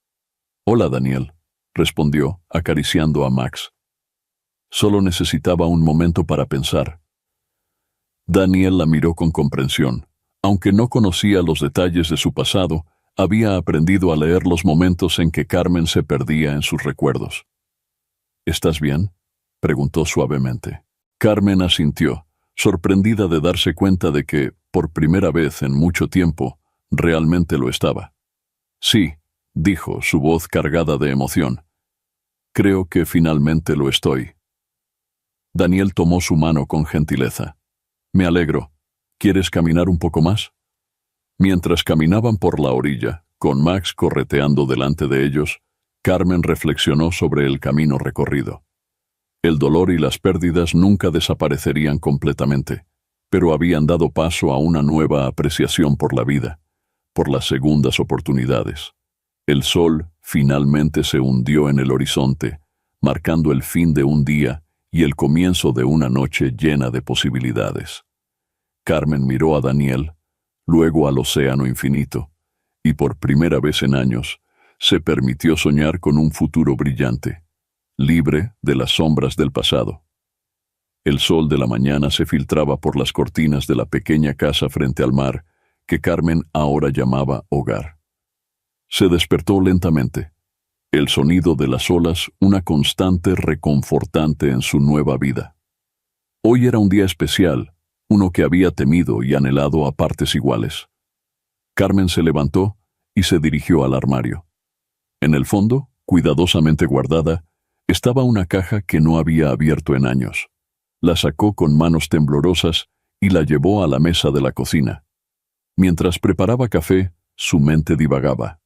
«Hola, Daniel», respondió, acariciando a Max. Solo necesitaba un momento para pensar. Daniel la miró con comprensión. Aunque no conocía los detalles de su pasado, había aprendido a leer los momentos en que Carmen se perdía en sus recuerdos. «¿Estás bien?», preguntó suavemente. Carmen asintió, sorprendida de darse cuenta de que, por primera vez en mucho tiempo, realmente lo estaba. «Sí», dijo, su voz cargada de emoción. «Creo que finalmente lo estoy». Daniel tomó su mano con gentileza. «Me alegro. ¿Quieres caminar un poco más?». Mientras caminaban por la orilla, con Max correteando delante de ellos, Carmen reflexionó sobre el camino recorrido. El dolor y las pérdidas nunca desaparecerían completamente, pero habían dado paso a una nueva apreciación por la vida, por las segundas oportunidades. El sol finalmente se hundió en el horizonte, marcando el fin de un día y el comienzo de una noche llena de posibilidades. Carmen miró a Daniel, luego al océano infinito, y por primera vez en años, se permitió soñar con un futuro brillante, libre de las sombras del pasado. El sol de la mañana se filtraba por las cortinas de la pequeña casa frente al mar, que Carmen ahora llamaba hogar. Se despertó lentamente, el sonido de las olas una constante reconfortante en su nueva vida. Hoy era un día especial, uno que había temido y anhelado a partes iguales. Carmen se levantó y se dirigió al armario. En el fondo, cuidadosamente guardada, estaba una caja que no había abierto en años. La sacó con manos temblorosas y la llevó a la mesa de la cocina. Mientras preparaba café, su mente divagaba.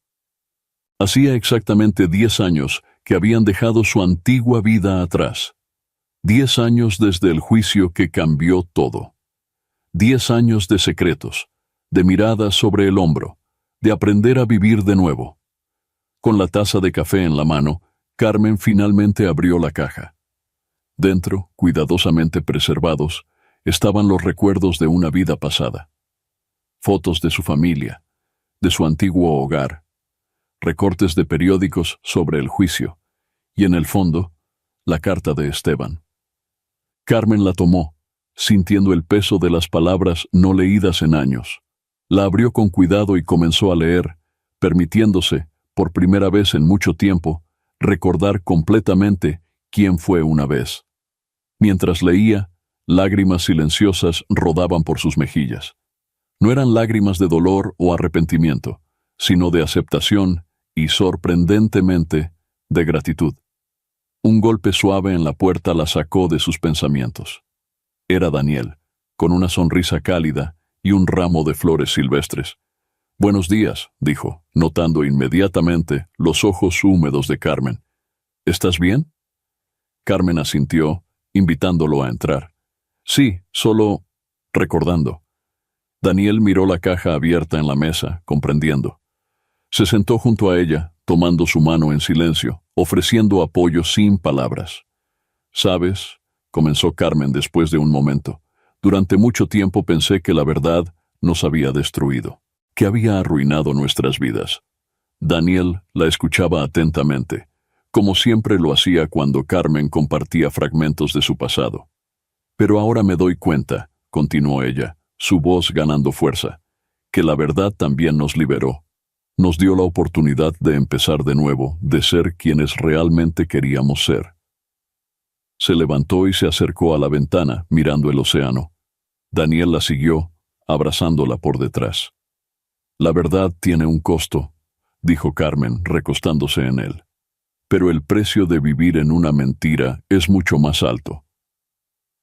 Hacía exactamente 10 años que habían dejado su antigua vida atrás. 10 años desde el juicio que cambió todo. 10 años de secretos, de miradas sobre el hombro, de aprender a vivir de nuevo. Con la taza de café en la mano, Carmen finalmente abrió la caja. Dentro, cuidadosamente preservados, estaban los recuerdos de una vida pasada. Fotos de su familia, de su antiguo hogar, recortes de periódicos sobre el juicio, y en el fondo, la carta de Esteban. Carmen la tomó, sintiendo el peso de las palabras no leídas en años. La abrió con cuidado y comenzó a leer, permitiéndose, por primera vez en mucho tiempo, recordar completamente quién fue una vez. Mientras leía, lágrimas silenciosas rodaban por sus mejillas. No eran lágrimas de dolor o arrepentimiento, sino de aceptación y, sorprendentemente, de gratitud. Un golpe suave en la puerta la sacó de sus pensamientos. Era Daniel, con una sonrisa cálida y un ramo de flores silvestres. «Buenos días», dijo, notando inmediatamente los ojos húmedos de Carmen. «¿Estás bien?» Carmen asintió, invitándolo a entrar. «Sí, solo...» recordando. Daniel miró la caja abierta en la mesa, comprendiendo. Se sentó junto a ella, tomando su mano en silencio, ofreciendo apoyo sin palabras. «¿Sabes?», comenzó Carmen después de un momento. «Durante mucho tiempo pensé que la verdad nos había destruido, que había arruinado nuestras vidas». Daniel la escuchaba atentamente, como siempre lo hacía cuando Carmen compartía fragmentos de su pasado. «Pero ahora me doy cuenta», continuó ella, su voz ganando fuerza, «que la verdad también nos liberó. Nos dio la oportunidad de empezar de nuevo, de ser quienes realmente queríamos ser». Se levantó y se acercó a la ventana, mirando el océano. Daniel la siguió, abrazándola por detrás. «La verdad tiene un costo», dijo Carmen, recostándose en él. «Pero el precio de vivir en una mentira es mucho más alto».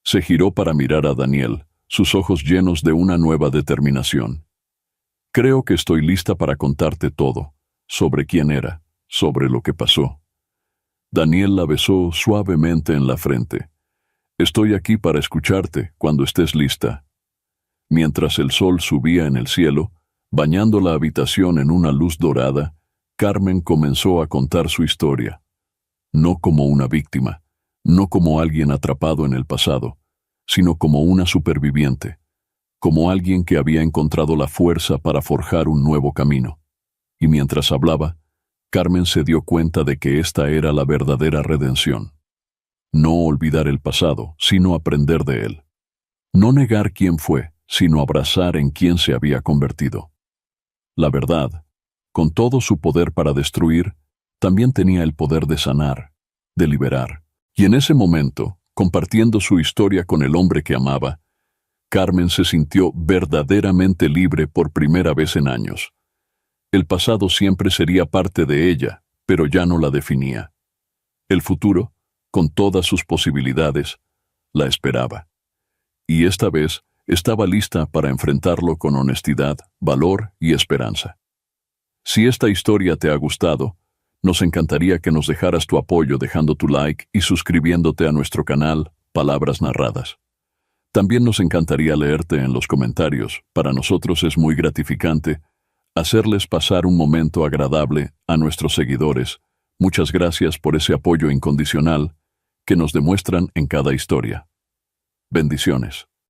Se giró para mirar a Daniel, sus ojos llenos de una nueva determinación. «Creo que estoy lista para contarte todo, sobre quién era, sobre lo que pasó». Daniel la besó suavemente en la frente. «Estoy aquí para escucharte cuando estés lista». Mientras el sol subía en el cielo, bañando la habitación en una luz dorada, Carmen comenzó a contar su historia. No como una víctima, no como alguien atrapado en el pasado, sino como una superviviente, como alguien que había encontrado la fuerza para forjar un nuevo camino. Y mientras hablaba, Carmen se dio cuenta de que esta era la verdadera redención. No olvidar el pasado, sino aprender de él. No negar quién fue, sino abrazar en quién se había convertido. La verdad, con todo su poder para destruir, también tenía el poder de sanar, de liberar. Y en ese momento, compartiendo su historia con el hombre que amaba, Carmen se sintió verdaderamente libre por primera vez en años. El pasado siempre sería parte de ella, pero ya no la definía. El futuro, con todas sus posibilidades, la esperaba. Y esta vez estaba lista para enfrentarlo con honestidad, valor y esperanza. Si esta historia te ha gustado, nos encantaría que nos dejaras tu apoyo dejando tu like y suscribiéndote a nuestro canal Palabras Narradas. También nos encantaría leerte en los comentarios. Para nosotros es muy gratificante hacerles pasar un momento agradable a nuestros seguidores. Muchas gracias por ese apoyo incondicional que nos demuestran en cada historia. Bendiciones.